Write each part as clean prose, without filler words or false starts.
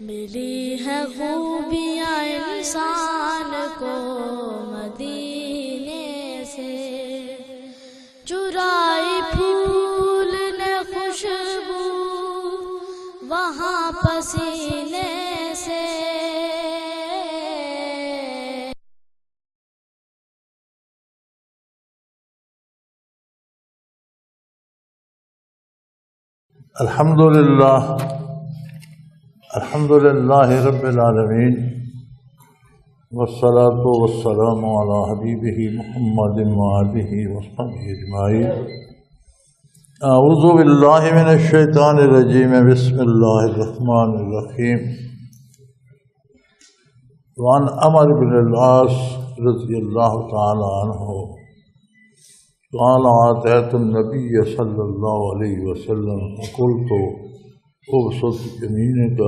ملی ہے خوبیاں انسان کو مدینے سے، چرائی پھول نے خوشبو وہاں پسینے سے۔ الحمد للہ رب العالمین، والصلاة والسلام علی حبیبہ محمد وآلہ وصحبہ اجمعین۔ اعوذ باللہ من الشیطان الرجیم، بسم اللہ الرحمن الرحیم۔ وعن عمرو بن العاص رضی اللہ تعالی عنہ قال آتیت النبی صلی اللہ علیہ وسلم فقلت ابسط یمینک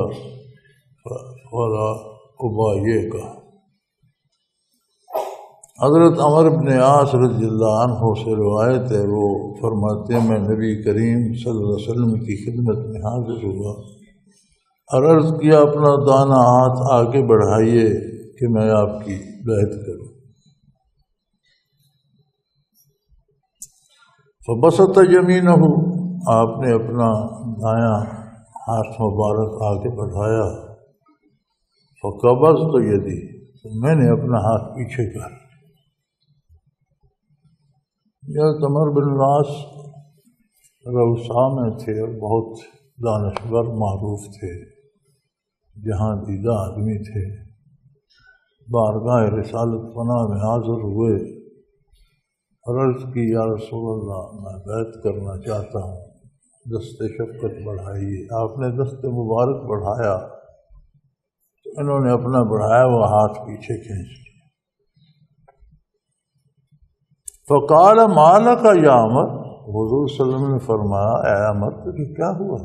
ولا ابایعک۔ حضرت عمرو بن عاص رضی اللہ عنہ سے روایت ہے، وہ فرماتے ہیں میں نبی کریم صلی اللہ علیہ وسلم کی خدمت میں حاضر ہوا اور عرض کیا اپنا دانا ہاتھ آگے بڑھائیے کہ میں آپ کی بیعت کروں۔ فبسط یمینہ، آپ نے اپنا دایاں ہاتھ مبارک آگے بڑھایا۔ فقبضت یدی، میں نے اپنا ہاتھ پیچھے کر۔ یہ عمرو بن العاص روسا میں تھے اور بہت دانشور معروف تھے، جہاں دیدہ آدمی تھے۔ بارگاہ رسالت پناہ میں حاضر ہوئے اور عرض کی یا رسول اللہ، میں بیعت کرنا چاہتا ہوں، دست شفقت بڑھائیے۔ آپ نے دست مبارک بڑھایا تو انہوں نے اپنا بڑھایا ہوا ہاتھ پیچھے کھینچ لیا۔ فقال ما لک یا عمر، حضور صلی اللہ علیہ وسلم نے فرمایا اے عمر تجھے کیا ہوا؟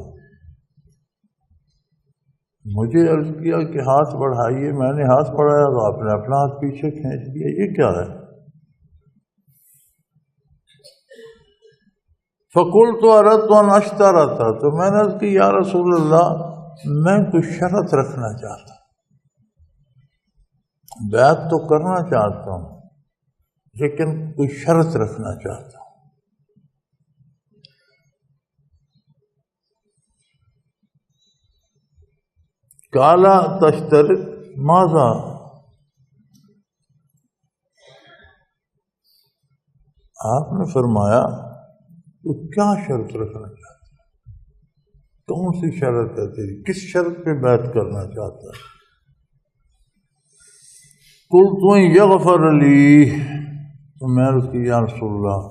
مجھے عرض کیا کہ ہاتھ بڑھائیے، میں نے ہاتھ بڑھایا تو آپ نے اپنا ہاتھ پیچھے کھینچ لیا، یہ کیا ہے؟ فقلت اردت ان اشترط، تو میں نے عرض کی یا رسول اللہ میں کوئی شرط رکھنا چاہتا ہوں، بیعت تو کرنا چاہتا ہوں لیکن کوئی شرط رکھنا چاہتا ہوں۔ قال تشترط ماذا، آپ نے فرمایا تو کیا شرط رکھنا چاہتا ہے؟ کون سی شرط ہے تیری؟ کس شرط پہ بیعت کرنا چاہتا ہے؟ قلت یغفر لی، تو میں نے کہا یا رسول اللہ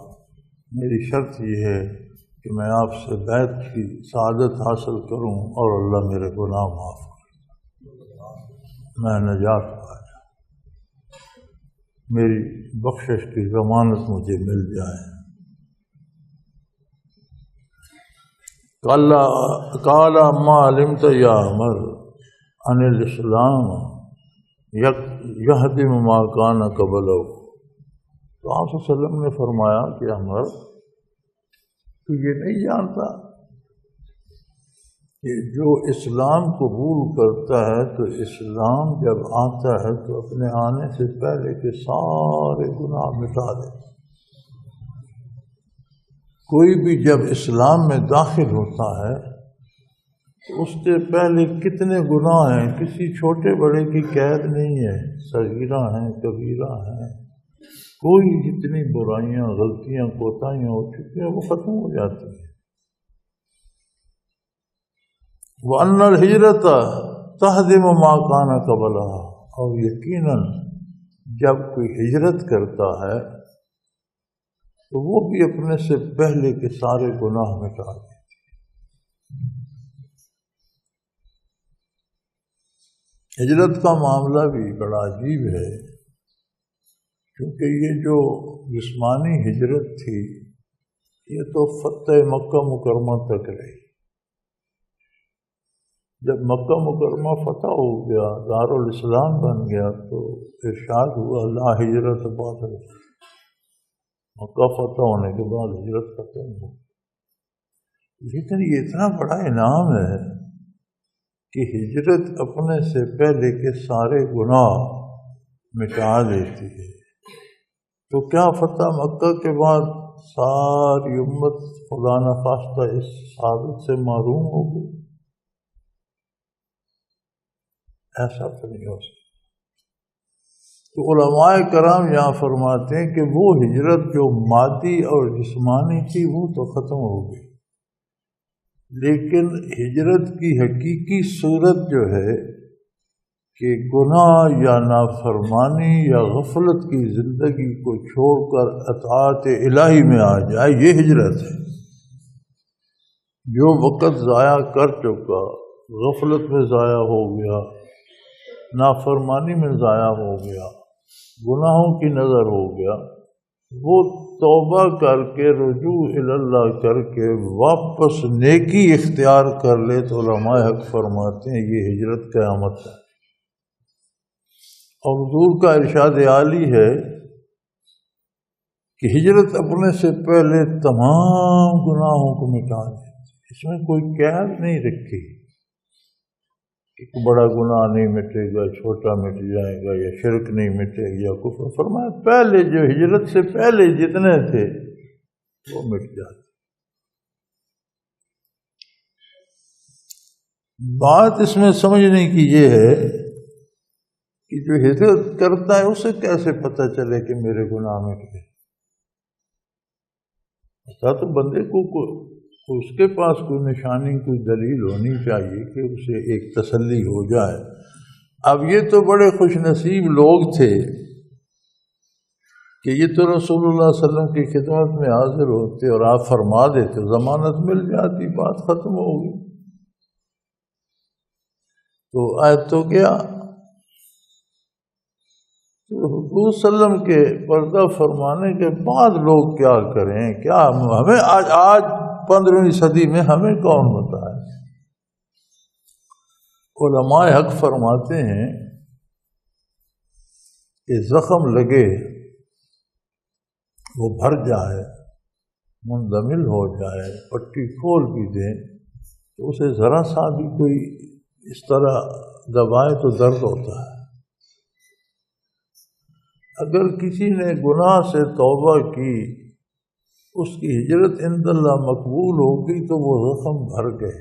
میری شرط یہ ہے کہ میں آپ سے بیعت کی سعادت حاصل کروں اور اللہ میرے گناہ معاف کرے، میں نجات پا جاؤں، میری بخشش کی ضمانت مجھے مل جائے۔ قال ما علمت یا عمر ان الاسلام یہدم ما کان قبلہ، تو آپ صلی اللہ علیہ وسلم نے فرمایا کہ عمر تو یہ نہیں جانتا کہ جو اسلام قبول کرتا ہے تو اسلام جب آتا ہے تو اپنے آنے سے پہلے کے سارے گناہ مٹا دے۔ کوئی بھی جب اسلام میں داخل ہوتا ہے تو اس کے پہلے کتنے گناہ ہیں، کسی چھوٹے بڑے کی قید نہیں ہے، صغیرہ ہیں کبیرہ ہیں، کوئی جتنی برائیاں غلطیاں کوتاہیاں ہو چکی ہیں وہ ختم ہو جاتی ہیں۔ وَأَنَّ الْهِجْرَةَ تَهْدِمُ مَا كَانَ قَبْلَهَا، اور یقیناً جب کوئی ہجرت کرتا ہے تو وہ بھی اپنے سے پہلے کے سارے گناہ مٹا دیتی ہے۔ ہجرت کا معاملہ بھی بڑا عجیب ہے، کیونکہ یہ جو جسمانی ہجرت تھی یہ تو فتح مکہ مکرمہ تک رہی۔ جب مکہ مکرمہ فتح ہو گیا، دارالاسلام بن گیا، تو ارشاد ہوا لا ہجرت بعد الفتح، مکہ فتح ہونے کے بعد ہجرت ختم ہو۔ لیکن یہ اتنا بڑا انعام ہے کہ ہجرت اپنے سے پہلے کے سارے گناہ مٹا دیتی ہے، تو کیا فتح مکہ کے بعد ساری امت خدا نخواستہ اس سعادت سے محروم ہو گئی؟ ایسا تو نہیں ہو سکتا۔ تو علماء کرام یہاں فرماتے ہیں کہ وہ ہجرت جو مادی اور جسمانی تھی وہ تو ختم ہو گئی، لیکن ہجرت کی حقیقی صورت جو ہے کہ گناہ یا نافرمانی یا غفلت کی زندگی کو چھوڑ کر اطاعت الہی میں آ جائے، یہ ہجرت ہے۔ جو وقت ضائع کر چکا، غفلت میں ضائع ہو گیا، نافرمانی میں ضائع ہو گیا، گناہوں کی نظر ہو گیا، وہ توبہ کر کے رجوع اللہ کر کے واپس نیکی اختیار کر لے تو علماء حق فرماتے ہیں یہ ہجرت قیامت ہے۔ اور حضور کا ارشاد عالی ہے کہ ہجرت اپنے سے پہلے تمام گناہوں کو مٹا دیتی، اس میں کوئی قید نہیں رکھی کہ بڑا گناہ نہیں مٹے گا، چھوٹا مٹ جائے گا، یا شرک نہیں مٹے گا یا کفر۔ فرمایا پہلے جو ہجرت سے پہلے جتنے تھے وہ مٹ جاتے۔ بات اس میں سمجھنے کی یہ ہے کہ جو ہجرت کرتا ہے اسے کیسے پتہ چلے کہ میرے گناہ مٹ گئے؟ ایسا تو بندے کو اس کے پاس کوئی نشانی، کوئی دلیل ہونی چاہیے کہ اسے ایک تسلی ہو جائے۔ اب یہ تو بڑے خوش نصیب لوگ تھے کہ یہ تو رسول اللہ صلی اللہ علیہ وسلم کی خدمت میں حاضر ہوتے اور آپ فرما دیتے، ضمانت مل جاتی، بات ختم ہو گئی۔ تو آیت تو کیا حضور صلی اللہ علیہ وسلم کے پردہ فرمانے کے بعد لوگ کیا کریں؟ کیا ہمیں آج 15ویں صدی میں ہمیں کون بتائے؟ علماء حق فرماتے ہیں کہ زخم لگے وہ بھر جائے، منجمل ہو جائے، پٹی کھول بھی دیں تو اسے ذرا سا بھی کوئی اس طرح دبائے تو درد ہوتا ہے۔ اگر کسی نے گناہ سے توبہ کی، اس کی ہجرت عند اللہ مقبول ہو گئی تو وہ زخم بھر گئے،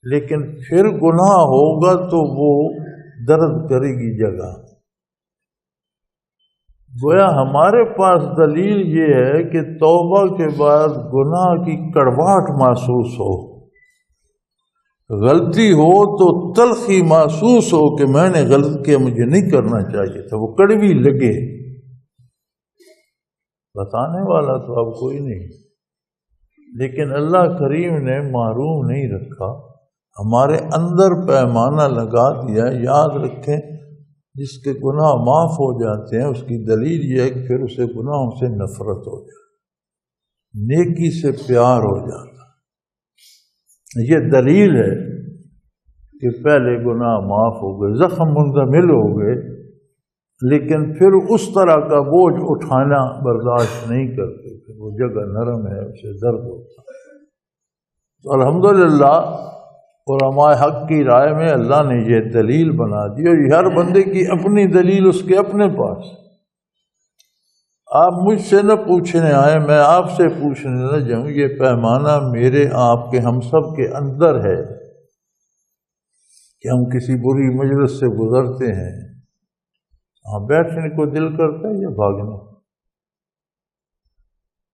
لیکن پھر گناہ ہوگا تو وہ درد کرے گی جگہ۔ گویا ہمارے پاس دلیل یہ ہے کہ توبہ کے بعد گناہ کی کڑواہٹ محسوس ہو، غلطی ہو تو تلخی محسوس ہو کہ میں نے غلط کیا، مجھے نہیں کرنا چاہیے تھا، وہ کڑوی لگے۔ بتانے والا تو اب کوئی نہیں، لیکن اللہ کریم نے محروم نہیں رکھا، ہمارے اندر پیمانہ لگا دیا۔ یاد رکھیں جس کے گناہ معاف ہو جاتے ہیں اس کی دلیل یہ ہے کہ پھر اسے گناہوں سے نفرت ہو جاتی، نیکی سے پیار ہو جاتا۔ یہ دلیل ہے کہ پہلے گناہ معاف ہو گئے، زخم منجمل ہو گئے، لیکن پھر اس طرح کا بوجھ اٹھانا برداشت نہیں کرتے کہ وہ جگہ نرم ہے، اسے درد ہوتا ہے۔ تو الحمدللہ علماء حق کی رائے میں اللہ نے یہ دلیل بنا دی، اور ہر بندے کی اپنی دلیل اس کے اپنے پاس۔ آپ مجھ سے نہ پوچھنے آئے، میں آپ سے پوچھنے نہ جاؤں، یہ پیمانہ میرے آپ کے ہم سب کے اندر ہے کہ ہم کسی بری مجلس سے گزرتے ہیں، ہاں بیٹھنے کو دل کرتا ہے یا بھاگنے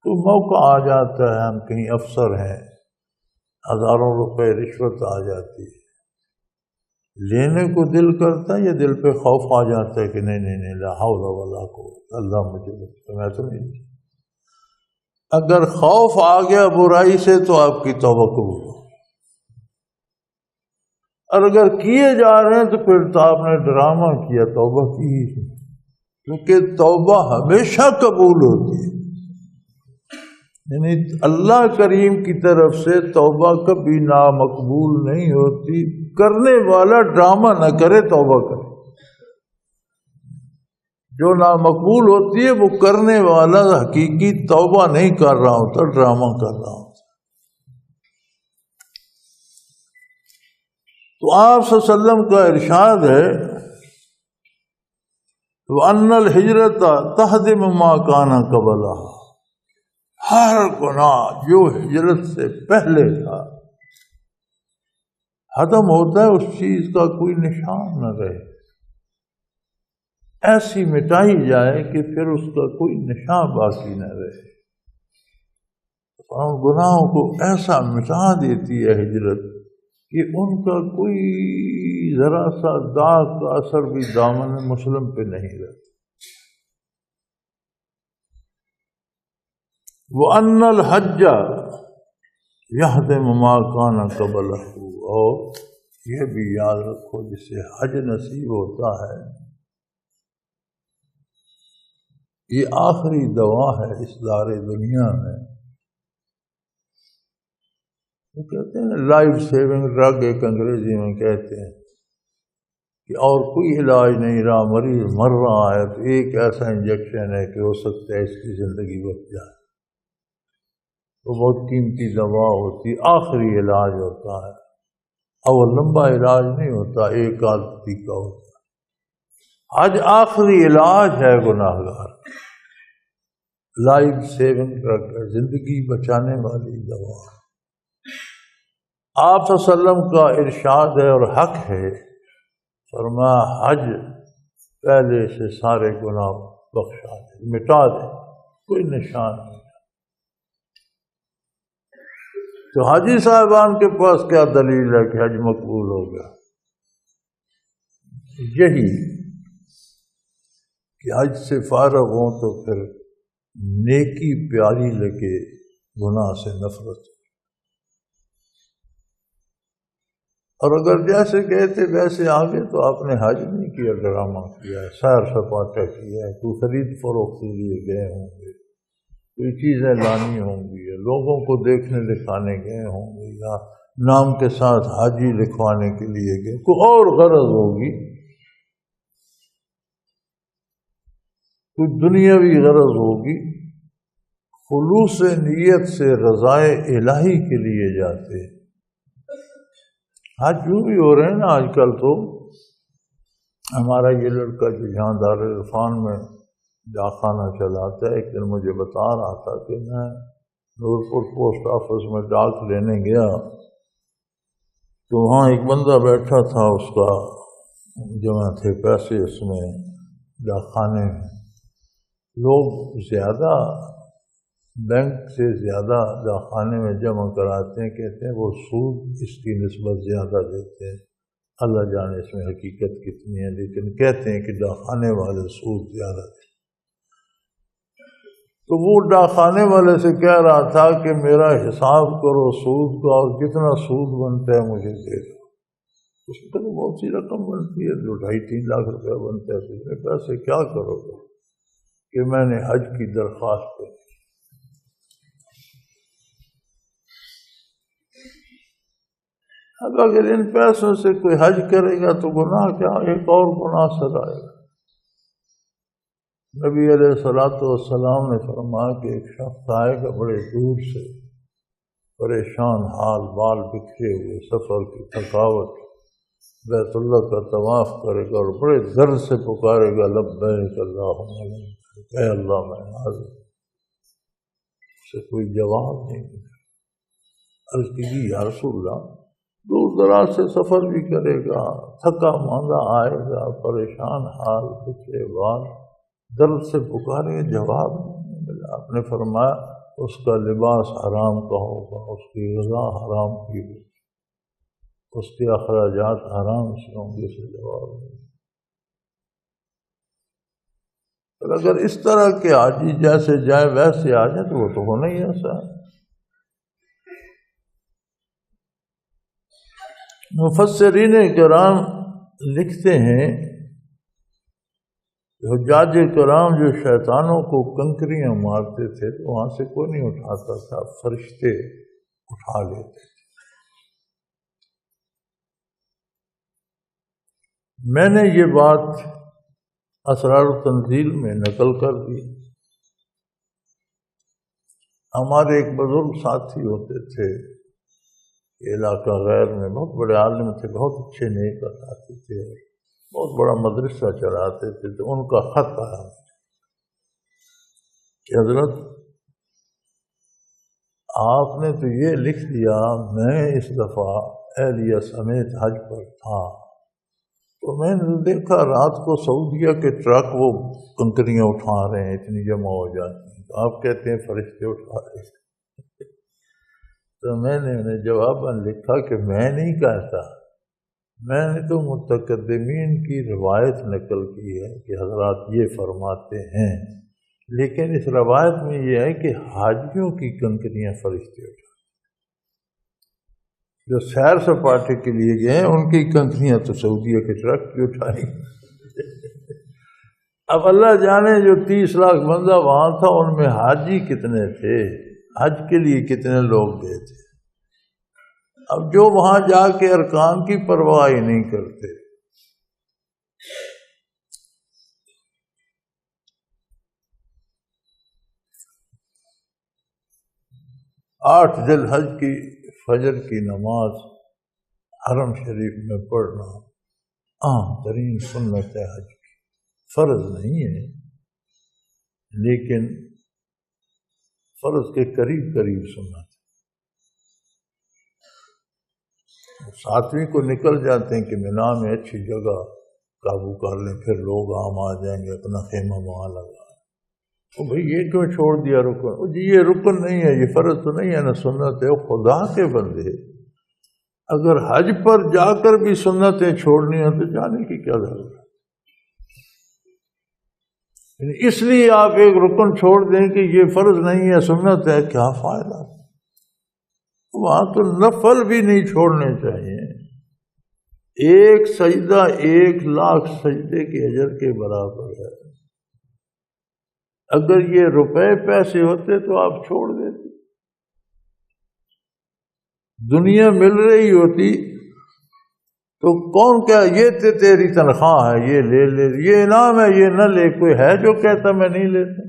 تو موقع آ جاتا ہے، ہم کہیں افسر ہیں، ہزاروں روپے رشوت آ جاتی ہے، لینے کو دل کرتا ہے یا دل پہ خوف آ جاتا ہے کہ نہیں لا حول ولا قوت، اللہ مجھے میں تو نہیں۔ اگر خوف آ گیا برائی سے تو آپ کی توبہ قبول ہو، اور اگر کیے جا رہے ہیں تو پھر تو آپ نے ڈرامہ کیا، توبہ کی، کیونکہ توبہ ہمیشہ قبول ہوتی ہے۔ یعنی اللہ کریم کی طرف سے توبہ کبھی نامقبول نہیں ہوتی، کرنے والا ڈرامہ نہ کرے، توبہ کرے۔ جو نامقبول ہوتی ہے وہ کرنے والا حقیقی توبہ نہیں کر رہا ہوتا، ڈرامہ کر رہا ہوتا۔ تو آپ صلی اللہ علیہ وسلم کا ارشاد ہے وَأَنَّ الْحِجْرَةَ تَهْدِمُ مَا كَانَ قَبْلَهَا، ہر گناہ جو ہجرت سے پہلے تھا ختم ہوتا ہے، اس چیز کا کوئی نشان نہ رہے، ایسی مٹائی جائے کہ پھر اس کا کوئی نشان باقی نہ رہے۔ اور گناہوں کو ایسا مٹا دیتی ہے ہجرت کہ ان کا کوئی ذرا سا داغ کا اثر بھی دامن مسلم پہ نہیں رہتا۔ وَأَنَّ الْحَجَّ يَهْدِمُ مَا كَانَ قَبْلَهُ، اور یہ بھی یاد رکھو جسے حج نصیب ہوتا ہے یہ آخری دوا ہے اس دار دنیا میں۔ وہ کہتے ہیں لائف سیونگ ڈرگ، ایک انگریزی میں کہتے ہیں کہ اور کوئی علاج نہیں رہا، مریض مر رہا ہے تو ایک ایسا انجیکشن ہے کہ ہو سکتا ہے اس کی زندگی بچ جائے۔ وہ بہت قیمتی دوا ہوتی، آخری علاج ہوتا ہے، اور وہ لمبا علاج نہیں ہوتا، ایک آدمی کا ہوتا ہے۔ آج آخری علاج ہے گناہگار، لائف سیونگ ڈرگ ہے، زندگی بچانے والی دوا۔ آپ صلی اللہ علیہ وسلم کا ارشاد ہے اور حق ہے، فرمایا حج پہلے سے سارے گناہ بخشا دے، مٹا دے، کوئی نشان نہیں۔ تو حاجی صاحبان کے پاس کیا دلیل ہے کہ حج مقبول ہو گیا؟ یہی کہ حج سے فارغ ہوں تو پھر نیکی پیاری لگے، گناہ سے نفرت۔ اور اگر جیسے کہتے ویسے آگے تو آپ نے حج نہیں کیا، ڈرامہ کیا ہے، سیر سپاٹا کیا ہے، کوئی خرید فروخت کے لیے گئے ہوں گے، کوئی چیزیں لانی ہوں گی، یا لوگوں کو دیکھنے دکھانے گئے ہوں گے، یا نام کے ساتھ حاجی لکھوانے کے لیے گئے، کوئی اور غرض ہوگی، کوئی دنیاوی غرض ہوگی۔ خلوص نیت سے رضائے الہی کے لیے جاتے ہیں۔ حج یوں بھی ہو رہے ہیں نا آج کل، تو ہمارا یہ لڑکا جو یہاں دارالعرفان میں ڈاکخانہ چلاتا ہے، ایک دن مجھے بتا رہا تھا کہ میں نورپور پوسٹ آفس میں ڈاک لینے گیا تو وہاں ایک بندہ بیٹھا تھا، اس کا جمع تھے پیسے اس میں ڈاکخانے میں، لوگ زیادہ بینک سے زیادہ ڈاکخانے میں جمع کراتے ہیں، کہتے ہیں وہ سود اس کی نسبت زیادہ دیتے ہیں، اللہ جانے اس میں حقیقت کتنی ہے، لیکن کہتے ہیں کہ ڈاکخانے والے سود زیادہ دیتے۔ تو وہ ڈاکخانے والے سے کہہ رہا تھا کہ میرا حساب کرو سود کا، اور جتنا سود بنتا ہے مجھے دے دو۔ اس میں تو بہت سی رقم بنتی ہے، 2-2.5-3 لاکھ روپیہ بنتا ہے، تو اتنے پیسے کیا کرو گے؟ کہ میں نے حج کی درخواست کی۔ اب اگر ان پیسوں سے کوئی حج کرے گا تو گناہ کیا، ایک اور گناہ سزائے گا۔ نبی علیہ السلام نے فرمایا کہ ایک شخص آئے گا بڑے دور سے، پریشان حال، بال بکھرے ہوئے، سفر کی تھکاوٹ، بیت اللہ کا طواف کرے گا اور بڑے درد سے پکارے گا لبیک اللہم لبیک، اے اللہ میں حاضر۔ اسے کوئی جواب نہیں ملا۔ عرض کی یا رسول اللہ، دور دراز سے سفر بھی کرے گا، تھکا ماندہ آئے گا، پریشان حال، بکھرے بال، درد سے پکارے، جواب نہیں ملا۔ آپ نے فرمایا اس کا لباس حرام کا ہوگا، اس کی غذا حرام کی ہوگی، اس کے اخراجات حرام سے ہوں گے، سے جواب نہیں۔ اور اگر اس طرح کے حاجی جیسے جائے ویسے آ جائے تو وہ تو ہونا ہی ایسا ہے۔ مفسرین کرام لکھتے ہیں کہ حجاج کرام جو شیطانوں کو کنکریاں مارتے تھے تو وہاں سے کوئی نہیں اٹھاتا تھا، فرشتے اٹھا لیتے تھے۔ میں نے یہ بات اسرار تنزیل میں نقل کر دی۔ ہمارے ایک بزرگ ساتھی ہوتے تھے، یہ علاقہ غیر میں بہت بڑے عالم تھے، بہت اچھے نیک بتاتے تھے، بہت بڑا مدرسہ چلاتے تھے، تو ان کا خط آیا کہ حضرت آپ نے تو یہ لکھ دیا، میں اس دفعہ اہلیہ سمیت حج پر تھا، تو میں نے دیکھا رات کو سعودیہ کے ٹرک وہ کنکریاں اٹھا رہے ہیں، اتنی جمع ہو جاتی ہیں، تو آپ کہتے ہیں فرشتے اٹھا رہے ہیں۔ تو میں نے انہیں جواباً لکھا کہ میں نہیں کہتا، میں نے تو متقدمین کی روایت نقل کی ہے کہ حضرات یہ فرماتے ہیں، لیکن اس روایت میں یہ ہے کہ حاجیوں کی کنکریاں فرشتے اٹھا، جو سیر سپاٹے کے لیے گئے ہیں ان کی کنکریاں تو سعودیہ کے ٹرک کی اٹھائیں۔ اب اللہ جانے جو 30 لاکھ بندہ وہاں تھا ان میں حاجی کتنے تھے، حج کے لیے کتنے لوگ گئے تھے۔ اب جو وہاں جا کے ارکان کی پرواہ ہی نہیں کرتے، 8 ذی الحج کی فجر کی نماز حرم شریف میں پڑھنا عام ترین سنت ہے، حج کی فرض نہیں ہے، لیکن فرض کے قریب قریب سنت ہے۔ 7ویں کو نکل جاتے ہیں کہ مینا میں اچھی جگہ قابو کر لیں، پھر لوگ عام آ جائیں گے، اپنا خیمہ وہاں لگا۔ تو بھئی یہ کیوں چھوڑ دیا رکن؟ جی یہ رکن نہیں ہے، یہ فرض تو نہیں ہے، نہ سنت ہے۔ خدا کے بندے اگر حج پر جا کر بھی سنتیں چھوڑنی ہیں تو جانے کی کیا ضرورت ہے؟ اس لیے آپ ایک رکن چھوڑ دیں کہ یہ فرض نہیں ہے سنت ہے، کیا فائدہ؟ وہاں تو نفل بھی نہیں چھوڑنے چاہیے۔ ایک سجدہ 1 لاکھ سجدے کے اجر کے برابر ہے۔ اگر یہ روپے پیسے ہوتے تو آپ چھوڑ دیتے، دنیا مل رہی ہوتی تو کون کیا یہ تیری تنخواہ ہے، یہ لے لے، یہ انعام ہے، یہ نہ لے۔ کوئی ہے جو کہتا میں نہیں لیتا؟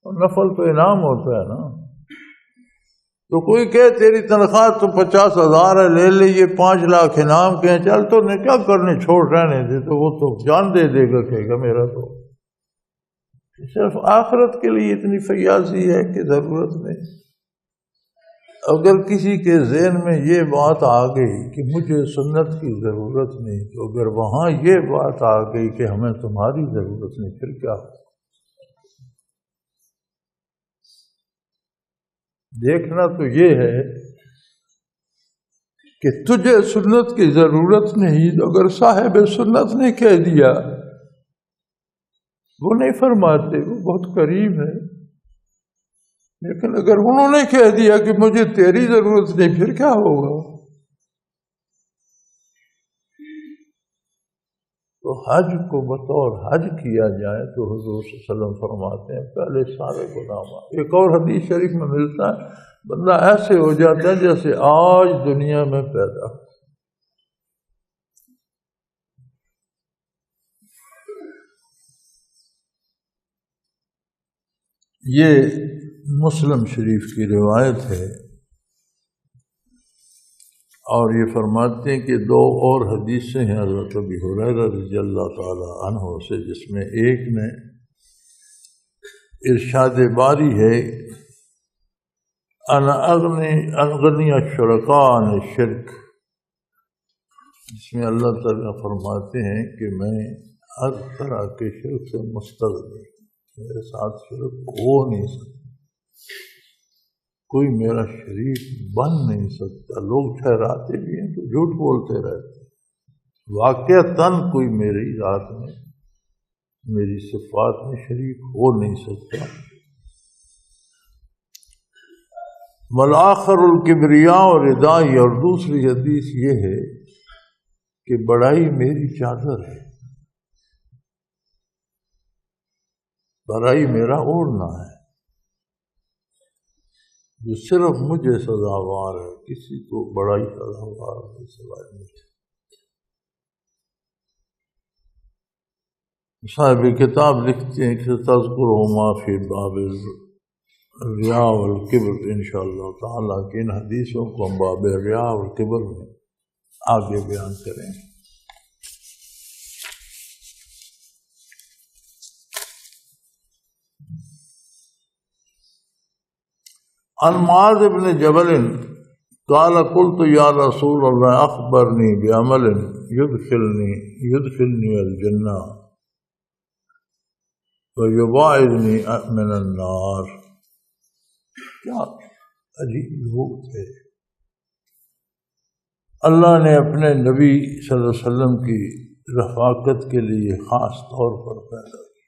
نفل تو انعام ہوتا ہے نا۔ تو کوئی کہے تیری تنخواہ تو 50,000 ہے، لے لے، یہ 5 لاکھ انعام کے ہیں، چل تو نے کیا کرنے، چھوڑ رہنے دے، تو وہ تو جان دے دے گا، کہے گا میرا تو صرف آخرت کے لیے اتنی فیاضی ہے کہ ضرورت نہیں۔ اگر کسی کے ذہن میں یہ بات آ گئی کہ مجھے سنت کی ضرورت نہیں، تو اگر وہاں یہ بات آ گئی کہ ہمیں تمہاری ضرورت نہیں، پھر کیا ہو؟ دیکھنا تو یہ ہے کہ تجھے سنت کی ضرورت نہیں، تو اگر صاحب سنت نے کہہ دیا، وہ نہیں فرماتے، وہ بہت قریب ہے، لیکن اگر انہوں نے کہہ دیا کہ مجھے تیری ضرورت نہیں، پھر کیا ہوگا؟ تو حج کو بطور حج کیا جائے تو حضور صلی اللہ علیہ وسلم فرماتے ہیں پہلے سارے گناہ۔ ایک اور حدیث شریف میں ملتا ہے بندہ ایسے ہو جاتا ہے جیسے آج دنیا میں پیدا۔ یہ مسلم شریف کی روایت ہے، اور یہ فرماتے ہیں کہ 2 اور حدیثیں ہیں حضرت ابی ہریرہ رضی اللہ تعالی عنہ سے، جس میں ایک میں ارشاد باری ہے انا اغنی الشرکاء عن الشرک، جس میں اللہ تعالیٰ فرماتے ہیں کہ میں ہر طرح کے شرک سے مستغنی، میرے ساتھ شرک ہو نہیں سکتا، کوئی میرا شریک بن نہیں سکتا۔ لوگ ٹھہراتے بھی ہیں تو جھوٹ بولتے رہتے ہیں، واقعتاً کوئی میری ذات میں، میری صفات میں شریک ہو نہیں سکتا۔ والآخر الکبریاء اور ردائی، اور دوسری حدیث یہ ہے کہ بڑائی میری چادر ہے، بڑائی میرا اوڑھنا ہے، جو صرف مجھے سزاوار ہے، کسی کو بڑائی سزاوار نہیں سوائے مجھے۔ صاحب کتاب لکھتے ہیں کہ تذکر ما فی باب ریا والکبر انشاءاللہ تعالیٰ کی ان حدیثوں کو ہم باب ریا والکبر میں آگے بیان کریں گے۔ عن معاذ بن جبل قال قلت یا رسول اللہ اخبرنی بعمل يدخلني الجنہ ويباعدنی من النار۔ کیا عجیب لوگ تھے، اللہ نے اپنے نبی صلی اللہ علیہ وسلم کی رفاقت کے لیے خاص طور پر پیدا کی۔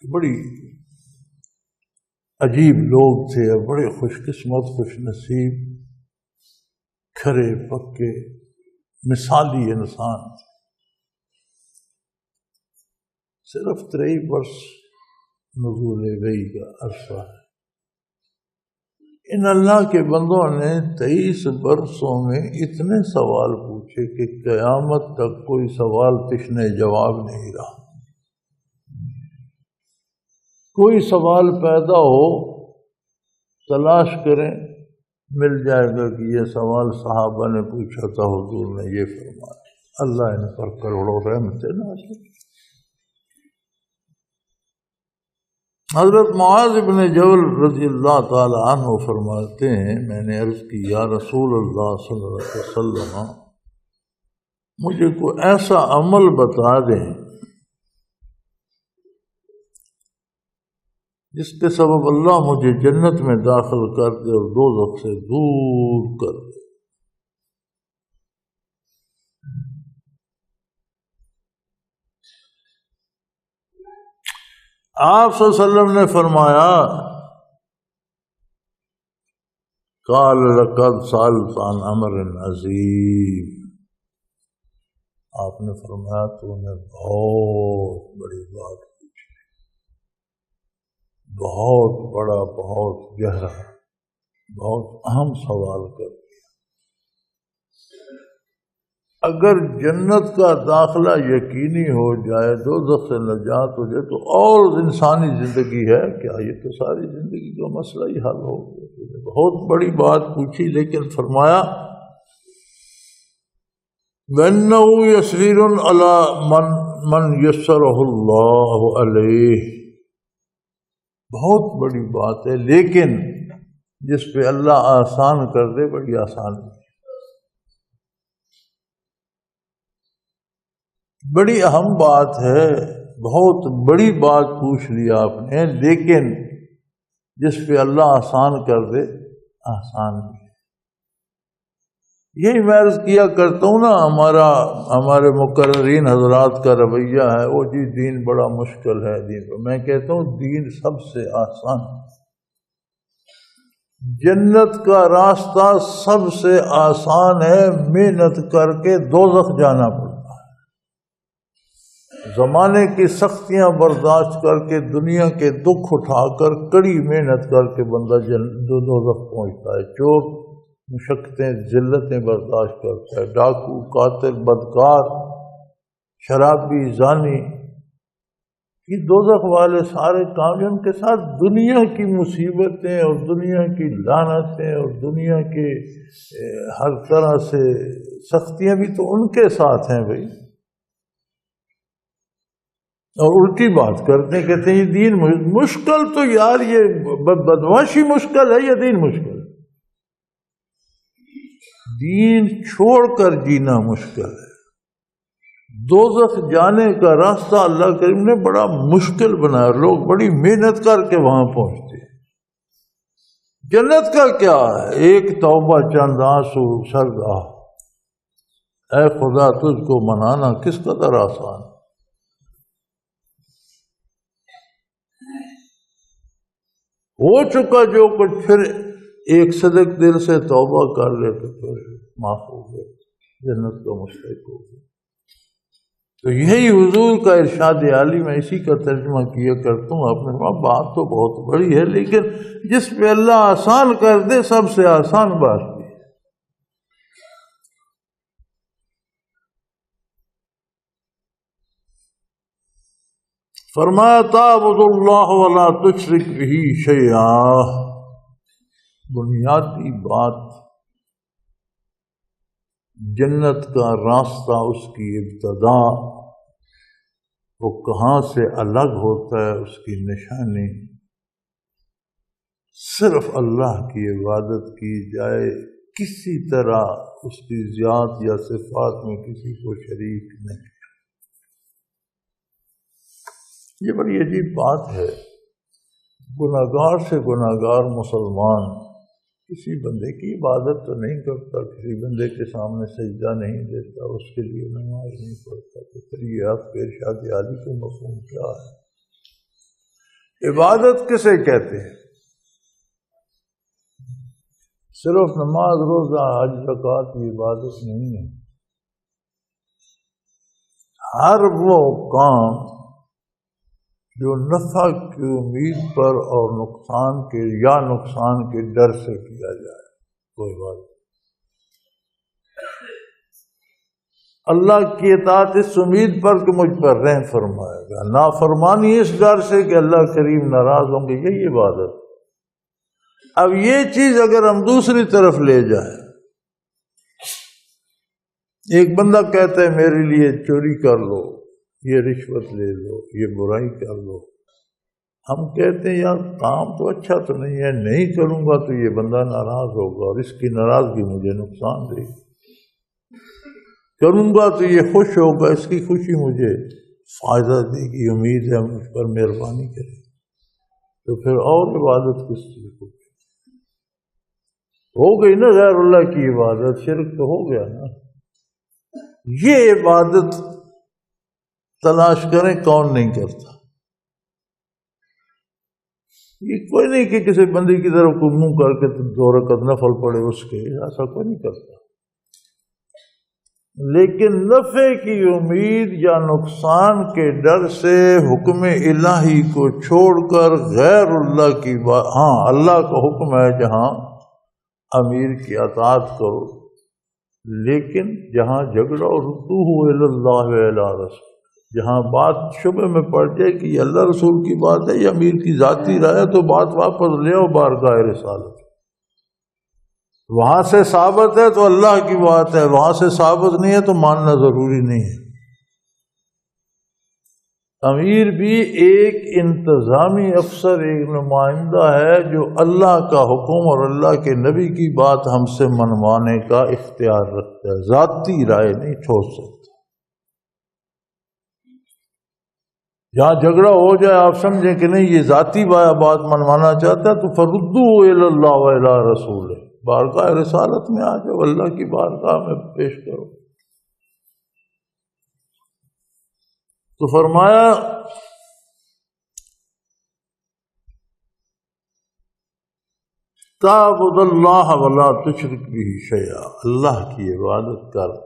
بڑی عجیب لوگ تھے اور بڑے خوش قسمت، خوش نصیب، کھرے پکے مثالی انسان تھے۔ صرف 23 برس نزول وحی کا عرصہ ہے۔ ان اللہ کے بندوں نے 23 برسوں میں اتنے سوال پوچھے کہ قیامت تک کوئی سوال تشنے جواب نہیں رہا۔ کوئی سوال پیدا ہو تلاش کریں، مل جائے گا کہ یہ سوال صحابہ نے پوچھا تھا، حضور نے یہ فرمایا۔ اللہ ان پر کروڑوں رحمتیں نازل۔ حضرت معاذ بن جبل رضی اللہ تعالی عنہ فرماتے ہیں، میں نے عرض کی یا رسول اللہ صلی اللہ علیہ وسلم مجھے کوئی ایسا عمل بتا دیں جس کے سبب اللہ مجھے جنت میں داخل کر دے اور دوزخ سے دور کر دے۔ آپ صلی اللہ علیہ وسلم نے فرمایا قال لقد سألت عن امر عظیم۔ آپ نے فرمایا تو نے بہت بڑی بات پوچھی، بہت بڑا، بہت گہرا، بہت اہم سوال کر دیا۔ اگر جنت کا داخلہ یقینی ہو جائے، دوزخ سے نجات ہو جائے، تو اور انسانی زندگی ہے کیا؟ یہ تو ساری زندگی کا مسئلہ ہی حل ہو گیا۔ بہت بڑی بات پوچھی، لیکن فرمایا وَإِنَّهُ يَسِيرٌ عَلَى مَنْ يَسَّرَهُ اللَّهُ عَلَيْهِ۔ بہت بڑی بات ہے، لیکن جس پہ اللہ آسان کر دے بڑی آسان ہے۔ بڑی اہم بات ہے، بہت بڑی بات پوچھ لیا آپ نے، لیکن جس پہ اللہ آسان کر دے آسان ہے۔ یہی میں عرض کیا کرتا ہوں نا، ہمارے مقررین حضرات کا رویہ ہے وہ جی دین بڑا مشکل ہے دین پر۔ میں کہتا ہوں دین سب سے آسان، جنت کا راستہ سب سے آسان ہے، محنت کر کے دوزخ جانا پڑتا ہے۔ زمانے کی سختیاں برداشت کر کے، دنیا کے دکھ اٹھا کر، کڑی محنت کر کے بندہ دوزخ پہنچتا ہے۔ چور مشقتیں، ذلتیں برداشت کرتا ہے، ڈاکو، قاتل، بدکار، شرابی، زانی، یہ دوزخ والے سارے کام ان کے ساتھ دنیا کی مصیبتیں اور دنیا کی لعنتیں اور دنیا کے ہر طرح سے سختیاں بھی تو ان کے ساتھ ہیں بھائی۔ اور الٹی بات کرتے ہیں، کہتے ہیں یہ دین مشکل، تو یار یہ بدمعاشی مشکل ہے یا دین مشکل؟ دین چھوڑ کر جینا مشکل ہے۔ دوزخ جانے کا راستہ اللہ کریم نے بڑا مشکل بنایا، لوگ بڑی محنت کر کے وہاں پہنچتے ہیں۔ جنت کا کیا ہے؟ ایک توبہ، چند آنسو، سرد آہ، اے خدا تجھ کو منانا کس قدر آسان۔ ہو چکا جو کچھ، پھر ایک صدق دل سے توبہ کر لے تو پھر معاف ہو گئے، جنت کا مستحق ہو گیا۔ تو یہی حضور کا ارشاد عالی، میں اسی کا ترجمہ کیا کرتا ہوں۔ آپ نے کہا بات تو بہت بڑی ہے، لیکن جس پہ اللہ آسان کر دے سب سے آسان بات ہے۔ فرمایا تعبد اللہ ولا تشرک بہ شیئا، بنیادی بات جنت کا راستہ، اس کی ابتدا وہ کہاں سے الگ ہوتا ہے، اس کی نشانی صرف اللہ کی عبادت کی جائے، کسی طرح اس کی ذات یا صفات میں کسی کو شریک نہیں۔ یہ بڑی عجیب بات ہے، گناہگار سے گناہگار مسلمان کسی بندے کی عبادت تو نہیں کرتا، کسی بندے کے سامنے سجدہ نہیں دیتا، اس کے لیے نماز نہیں پڑھتا، تو پھر یہ آپ کے ارشاد عالی کا مفہوم کیا ہے؟ عبادت کسے کہتے ہیں؟ صرف نماز روزہ حج زکوٰۃ کی عبادت نہیں ہے، ہر وہ کام جو نفع کی امید پر اور نقصان کے یا نقصان کے ڈر سے کیا جائے کوئی بات نہیں۔ اللہ کی اطاعت اس امید پر کہ مجھ پر رحم فرمائے گا، نافرمانی اس ڈر سے کہ اللہ کریم ناراض ہوں گے، یہی عبادت۔ اب یہ چیز اگر ہم دوسری طرف لے جائیں، ایک بندہ کہتا ہے میرے لیے چوری کر لو، یہ رشوت لے لو، یہ برائی کر لو، ہم کہتے ہیں یار کام تو اچھا تو نہیں ہے، نہیں کروں گا تو یہ بندہ ناراض ہوگا اور اس کی ناراضگی مجھے نقصان دے گی، کروں گا تو یہ خوش ہوگا، اس کی خوشی مجھے فائدہ دے گی، امید ہے مجھ پر مہربانی کرے، تو پھر اور عبادت کس چیز کو؟ ہو گئی نا غیر اللہ کی عبادت، شرک تو ہو گیا نا۔ یہ عبادت تلاش کریں کون نہیں کرتا، یہ کوئی نہیں کہ کسی بندے کی طرف کو منہ کر کے 2 رکعت نفل پڑے اس کے، ایسا کوئی نہیں کرتا، لیکن نفع کی امید یا نقصان کے ڈر سے حکم الہی کو چھوڑ کر غیر اللہ کی بات، ہاں اللہ کا حکم ہے جہاں امیر کی اطاعت کرو، لیکن جہاں جھگڑا ردوہ الی اللہ و الی رسول، جہاں بات شبہ میں پڑ جائے کہ یہ اللہ رسول کی بات ہے یا امیر کی ذاتی رائے ہے، تو بات واپس لے آؤ بارگاہ رسالت، وہاں سے ثابت ہے تو اللہ کی بات ہے، وہاں سے ثابت نہیں ہے تو ماننا ضروری نہیں ہے۔ امیر بھی ایک انتظامی افسر، ایک نمائندہ ہے جو اللہ کا حکم اور اللہ کے نبی کی بات ہم سے منوانے کا اختیار رکھتا ہے، ذاتی رائے نہیں چھوڑ سکتا۔ جہاں جھگڑا ہو جائے آپ سمجھیں کہ نہیں یہ ذاتی بات منوانا چاہتا ہے تو فردوہ الی اللہ و الی رسول، بارگاہ رسالت میں آ جاؤ، اللہ کی بارگاہ میں پیش کرو۔ تو فرمایا تعبد اللہ ولا تشرک بہ شیئا، اللہ کی عبادت کر،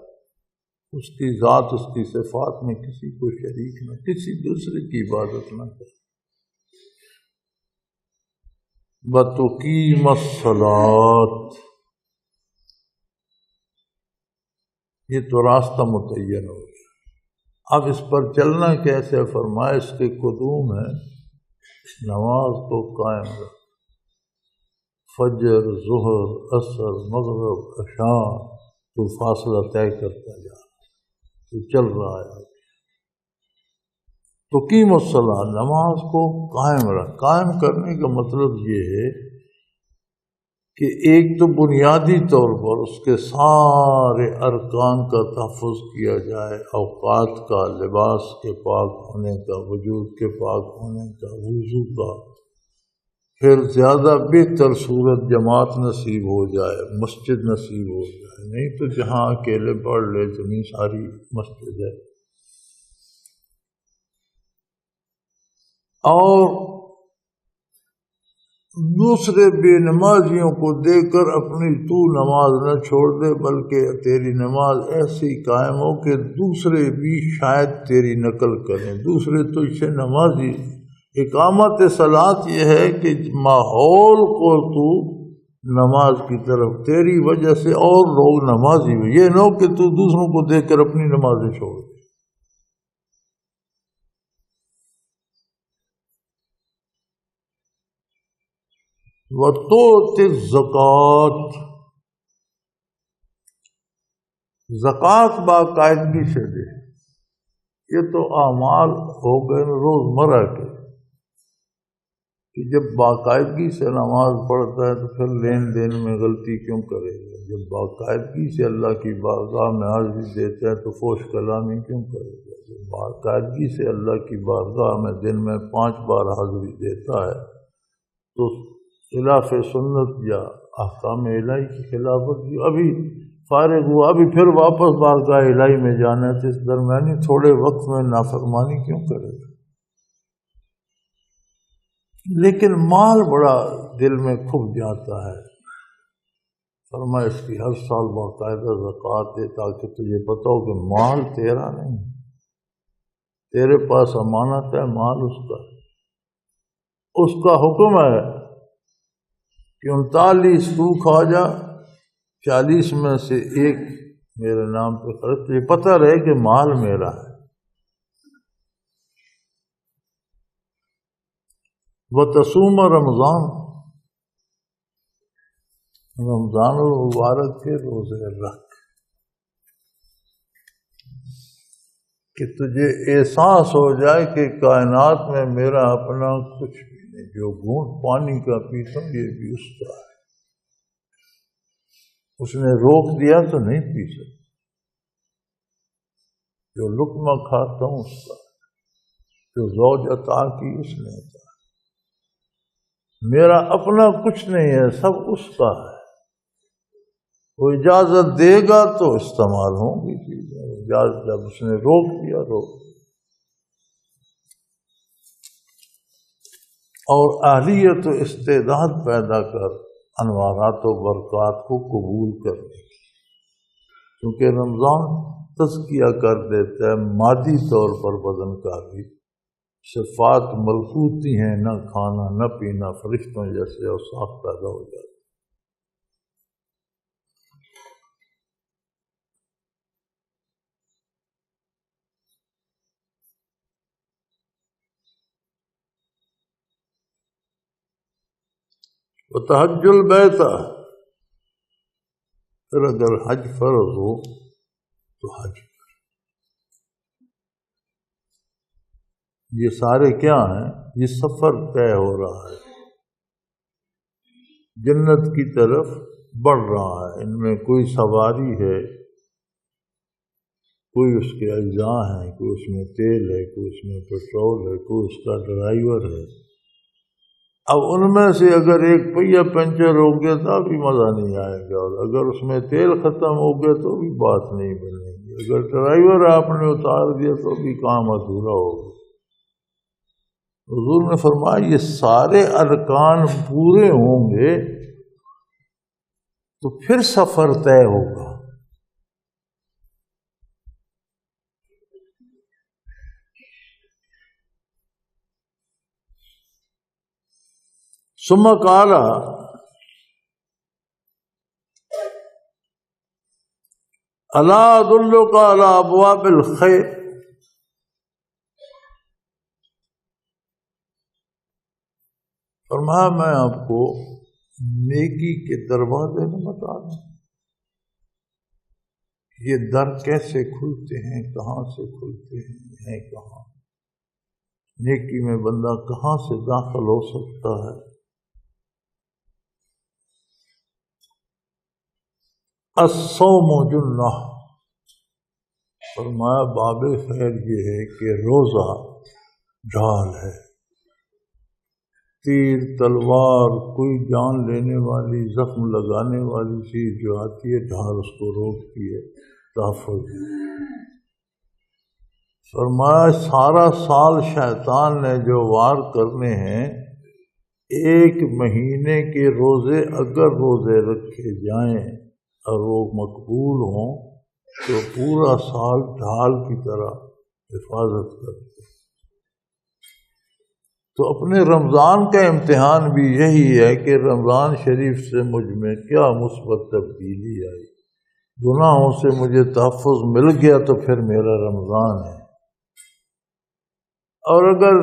اس کی ذات اس کی صفات میں کسی کو شریک نہ، کسی دوسرے کی عبادت نہ کر۔ وَتُقِيمَ الصَّلَاةَ، یہ تو راستہ متعین ہو گیا، اب اس پر چلنا کیسے؟ فرمایا اس کے قدوم ہے نماز کو قائم رکھ، فجر، ظہر، عصر، مغرب، عشاء، تو فاصلہ طے کرتا جا، تو چل رہا ہے۔ تقیم الصلاۃ، نماز کو قائم رکھ، قائم کرنے کا مطلب یہ ہے کہ ایک تو بنیادی طور پر اس کے سارے ارکان کا تحفظ کیا جائے، اوقات کا، لباس کے پاک ہونے کا، وجود کے پاک ہونے کا، وضو کا، پھر زیادہ بہتر صورت جماعت نصیب ہو جائے، مسجد نصیب ہو جائے، نہیں تو جہاں اکیلے پڑھ لے اتنی ساری مسجد ہے۔ اور دوسرے بے نمازیوں کو دیکھ کر اپنی تو نماز نہ چھوڑ دے، بلکہ تیری نماز ایسی قائم ہو کہ دوسرے بھی شاید تیری نقل کریں، دوسرے تو اسے نمازی۔ اقامت صلاۃ یہ ہے کہ ماحول کو تو نماز کی طرف، تیری وجہ سے اور لوگ نمازی ہوئے، یہ نہ ہو کہ تو دوسروں کو دیکھ کر اپنی نمازیں چھوڑ دے۔ وَتُؤْتِ الزَّکَاۃ، زکوٰۃ باقاعدگی سے دے۔ یہ تو اعمال ہو گئے روزمرہ کے کہ جب باقاعدگی سے نماز پڑھتا ہے تو پھر لین دین میں غلطی کیوں کرے گا؟ جب باقاعدگی سے اللہ کی بارگاہ میں حاضری دیتا ہے تو فوش کلامی کیوں کرے گا؟ جب باقاعدگی سے اللہ کی بارگاہ میں دن میں 5 بار حاضری دیتا ہے تو خلاف سنت یا احکام الہی کی خلافت کی ابھی فارغ ہوا، ابھی پھر واپس بارگاہ الہی میں جانا ہے، تو اس درمیانی تھوڑے وقت میں نافرمانی کیوں کرے گا؟ لیکن مال بڑا دل میں کھب جاتا ہے۔ فرمایا اس کی ہر سال باقاعدہ زکوٰۃ دے تاکہ تجھے پتہ ہو کہ مال تیرا نہیں، تیرے پاس امانت ہے، مال اس کا ہے۔ اس کا حکم ہے کہ 39 تو کھا جا، 40 میں سے ایک میرے نام پہ خرچ، تجھے پتہ رہے کہ مال میرا ہے۔ وتصوم رمضان، رمضان المبارک کے روزے رکھ کہ تجھے احساس ہو جائے کہ کائنات میں میرا اپنا کچھ بھی نہیں، جو گھونٹ پانی کا پیتا ہوں یہ بھی اس کا ہے، اس نے روک دیا تو نہیں پی سکتا، جو لقمہ کھاتا ہوں اس کا، جو زوج عطا کی اس نے عطا، میرا اپنا کچھ نہیں ہے، سب اس کا ہے۔ وہ اجازت دے گا تو استعمال ہوں گی چیزیں، اجازت جب اس نے روک دیا روک۔ اور اہلیت و استعداد پیدا کر انوارات و برکات کو قبول کرنے کی، کیونکہ رمضان تزکیہ کر دیتا ہے مادی طور پر بدن کا بھی، صفات ملکوتی ہیں، نہ کھانا نہ پینا، فرشتوں جیسے اوصاف پیدا ہو جاتے۔ وتحج البیت، پھر اگر حج فرض ہو تو حج کر۔ یہ سارے کیا ہیں؟ یہ سفر طے ہو رہا ہے، جنت کی طرف بڑھ رہا ہے، ان میں کوئی سواری ہے، کوئی اس کے اجزاء ہیں، کوئی اس میں تیل ہے، کوئی اس میں پیٹرول ہے، کوئی اس کا ڈرائیور ہے۔ اب ان میں سے اگر ایک پہیہ پنچر ہو گیا تو بھی مزہ نہیں آئے گا، اور اگر اس میں تیل ختم ہو گیا تو بھی بات نہیں بنے گی، اگر ڈرائیور آپ نے اتار دیا تو بھی کام ادھورا ہوگا۔ حضور نے فرمایا یہ سارے ارکان پورے ہوں گے تو پھر سفر طے ہوگا۔ ثم قال الا ادلک علی ابواب الخیر، فرمایا میں آپ کو نیکی کے دروازے میں بتا دوں، یہ در کیسے کھلتے ہیں، کہاں سے کھلتے ہیں کہاں، نیکی میں بندہ کہاں سے داخل ہو سکتا ہے۔ الصوم جنہ، فرمایا باب خیر یہ ہے کہ روزہ ڈھال ہے، تیر تلوار کوئی جان لینے والی زخم لگانے والی چیز جو آتی ہے ڈھال اس کو روکتی ہے، تحفظ۔ فرمایا سارا سال شیطان نے جو وار کرنے ہیں، 1 مہینے کے روزے اگر روزے رکھے جائیں اور وہ مقبول ہوں تو پورا سال ڈھال کی طرح حفاظت کرتے۔ تو اپنے رمضان کا امتحان بھی یہی ہے کہ رمضان شریف سے مجھ میں کیا مثبت تبدیلی آئی، گناہوں سے مجھے تحفظ مل گیا تو پھر میرا رمضان ہے، اور اگر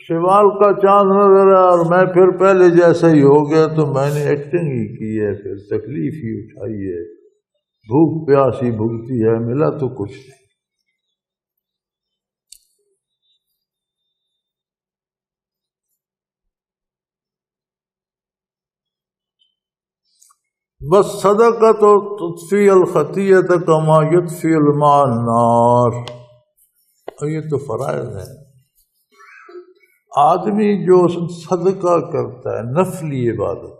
شمال کا چاند نظر آیا اور میں پھر پہلے جیسا ہی ہو گیا، تو میں نے ایکٹنگ ہی کی ہے، پھر تکلیف ہی اٹھائی ہے، بھوک پیاس ہی بھگتی ہے، ملا تو کچھ نہیں۔ بس صدقۃ تطفی الخطیۃ کما یطفی الماء النار۔ اور یہ تو فرائض ہے۔ آدمی جو صدقہ کرتا ہے، نفلی عبادت،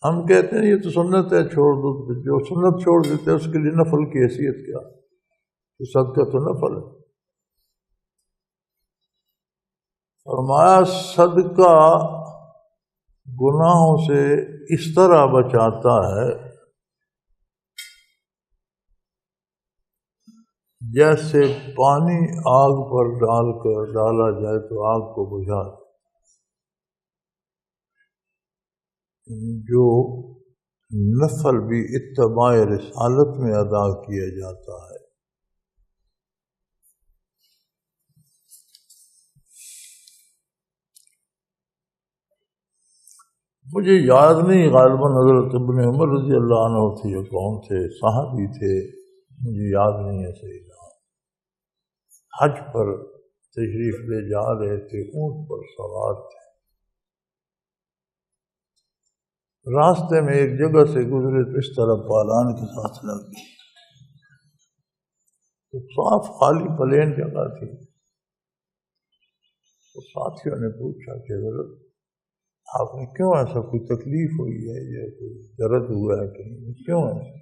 ہم کہتے ہیں یہ تو سنت ہے چھوڑ دو، جو سنت چھوڑ دیتے ہیں اس کے لیے نفل کی حیثیت کیا؟ تو صدقہ تو نفل ہے۔ فرمایا صدقہ گناہوں سے اس طرح بچاتا ہے جیسے پانی آگ پر ڈالا جائے تو آگ کو بجھا دے۔ جو نفل بھی اتباع رسالت میں ادا کیا جاتا ہے۔ مجھے یاد نہیں، غالباً حضرت ابن عمر رضی اللہ عنہ تھے یا کون تھے، صحابی تھے، مجھے یاد نہیں ہے صحیح نام۔ حج پر تشریف لے جا رہے تھے، اونٹ پر سوار تھے، راستے میں ایک جگہ سے گزرے تو اس طرح پالان کے ساتھ لگ گئے، تو صاف خالی پلین جگہ تھی۔ تو ساتھیوں نے پوچھا کہ حضرت آپ نے کیوں ایسا، کوئی تکلیف ہوئی ہے یا کوئی درد ہوا ہے کہیں، کیوں ایسا؟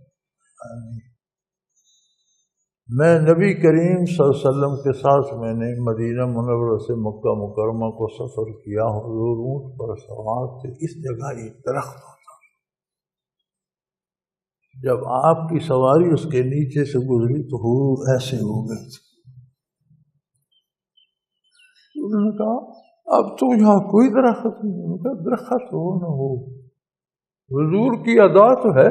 میں نبی کریم صلی اللہ علیہ وسلم کے ساتھ میں نے مدینہ منورہ سے مکہ مکرمہ کو سفر کیا، حضور اونٹ پر سوار تھے، اس جگہ ایک درخت ہوتا، جب آپ کی سواری اس کے نیچے سے گزری تو حضور ایسے ہو گئے تھے۔ انہوں نے کہا اب تو یہاں کوئی درخت نہیں۔ انہوں نے کہا درخت ہو نہ ہو، حضور کی ادا تو ہے،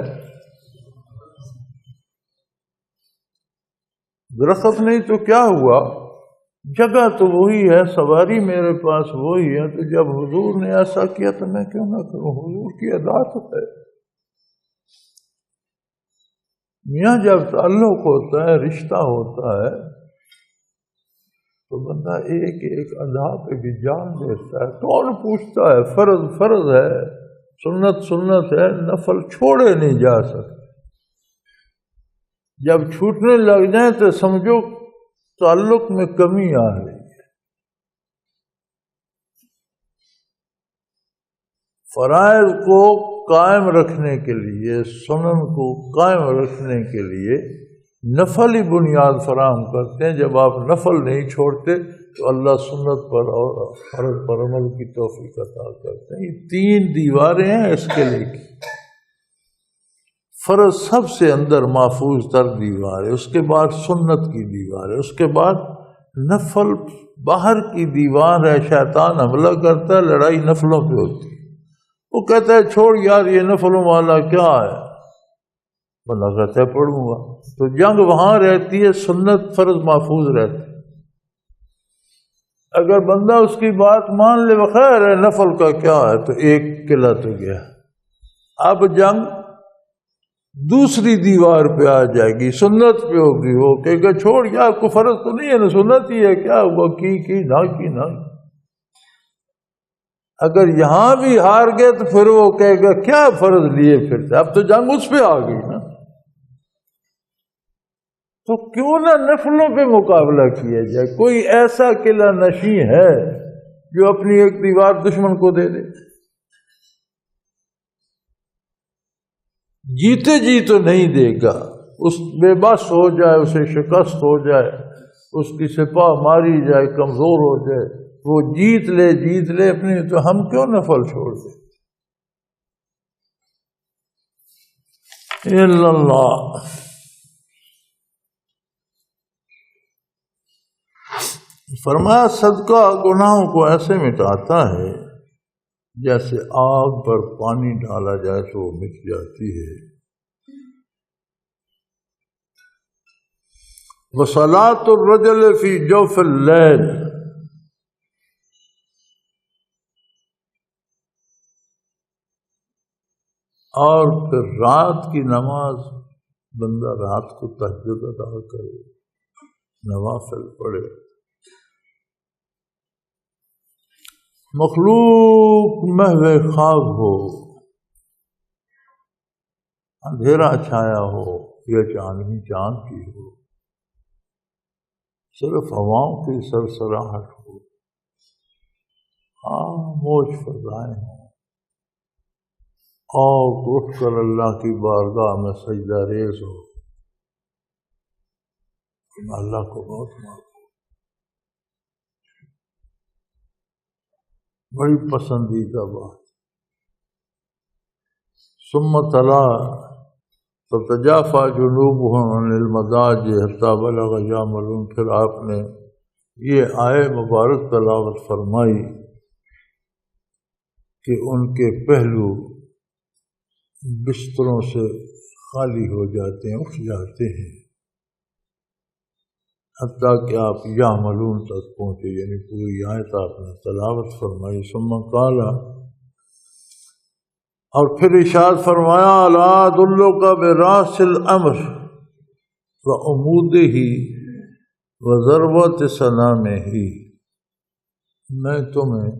درخت نہیں تو کیا ہوا، جگہ تو وہی ہے، سواری میرے پاس وہی ہے، تو جب حضور نے ایسا کیا تو میں کیوں نہ کروں، حضور کی ادا تو ہے۔ میاں جب تعلق ہوتا ہے، رشتہ ہوتا ہے، تو بندہ ایک ایک ادا پہ بھی جان دیتا ہے۔ کون پوچھتا ہے، فرض فرض ہے، سنت سنت ہے، نفل چھوڑے نہیں جا سکتے۔ جب چھوٹنے لگ جائیں تو سمجھو تعلق میں کمی آ رہی ہے۔ فرائض کو قائم رکھنے کے لیے، سنن کو قائم رکھنے کے لیے نفل ہی بنیاد فراہم کرتے ہیں۔ جب آپ نفل نہیں چھوڑتے تو اللہ سنت پر اور فرض پر عمل کی توفیق عطا کرتے ہیں۔ یہ 3 دیواریں ہیں اس کے لیے۔ فرض سب سے اندر محفوظ تر دیوار ہے، اس کے بعد سنت کی دیوار ہے، اس کے بعد نفل باہر کی دیوار ہے۔ شیطان حملہ کرتا ہے، لڑائی نفلوں پہ ہوتی ہے۔ وہ کہتا ہے چھوڑ یار یہ نفلوں والا کیا ہے، بندہ کہتا ہے پڑھوں گا، تو جنگ وہاں رہتی ہے، سنت فرض محفوظ رہتی ہے۔ اگر بندہ اس کی بات مان لے بخیر ہے، نفل کا کیا ہے، تو ایک قلعہ تو گیا۔ اب جنگ دوسری دیوار پہ آ جائے گی، سنت پہ ہوگی۔ وہ کہے گا چھوڑ یار کو فرض تو نہیں ہے نا، سنت ہی ہے، کیا ہوا، کی نہ۔ اگر یہاں بھی ہار گئے تو پھر وہ کہے گا کیا فرض لیے پھرتے، اب تو جنگ اس پہ آ گئی نا۔ تو کیوں نہ نفلوں پہ مقابلہ کیا جائے۔ کوئی ایسا قلعہ نشیں ہے جو اپنی ایک دیوار دشمن کو دے دے؟ جیتے جی تو نہیں دے گا، اس بے بس ہو جائے، اسے شکست ہو جائے، اس کی سپاہ ماری جائے، کمزور ہو جائے، وہ جیت لے اپنی، تو ہم کیوں نفل چھوڑ دیں؟ الا اللہ۔ فرمایا صدقہ گناہوں کو ایسے مٹاتا ہے جیسے آگ پر پانی ڈالا جائے تو وہ مٹ جاتی ہے۔ وصلاۃ الرجل فی جوف اللیل، اور پھر رات کی نماز بندہ رات کو تہجد ادا کرے، نوافل پڑھے۔ مخلوق محو خواب ہو، اندھیرا چھایا ہو یا چاندنی چاند کی ہو، صرف ہواؤں کی سرسراہٹ ہو، خاموش فضائیں ہوں، اور اٹھ کر اللہ کی بارگاہ میں سجدہ ریز ہو، اللہ کو بہت مانگو۔ بڑی پسندیدہ بات۔ ثم تلا تتجافى جنوبهم عن المضاجع حتى بلغ جاملون، پھر آپ نے یہ آئے مبارک تلاوت فرمائی کہ ان کے پہلو بستروں سے خالی ہو جاتے ہیں، اٹھ جاتے ہیں، حتیٰ کہ آپ یعملون تک پہنچے، یعنی پوری آیت آپ نے تلاوت فرمائی۔ ثم قال، اور پھر ارشاد فرمایا، الا ادلک براس الامر وعمودہ وذروۃ صنامہ، میں تمہیں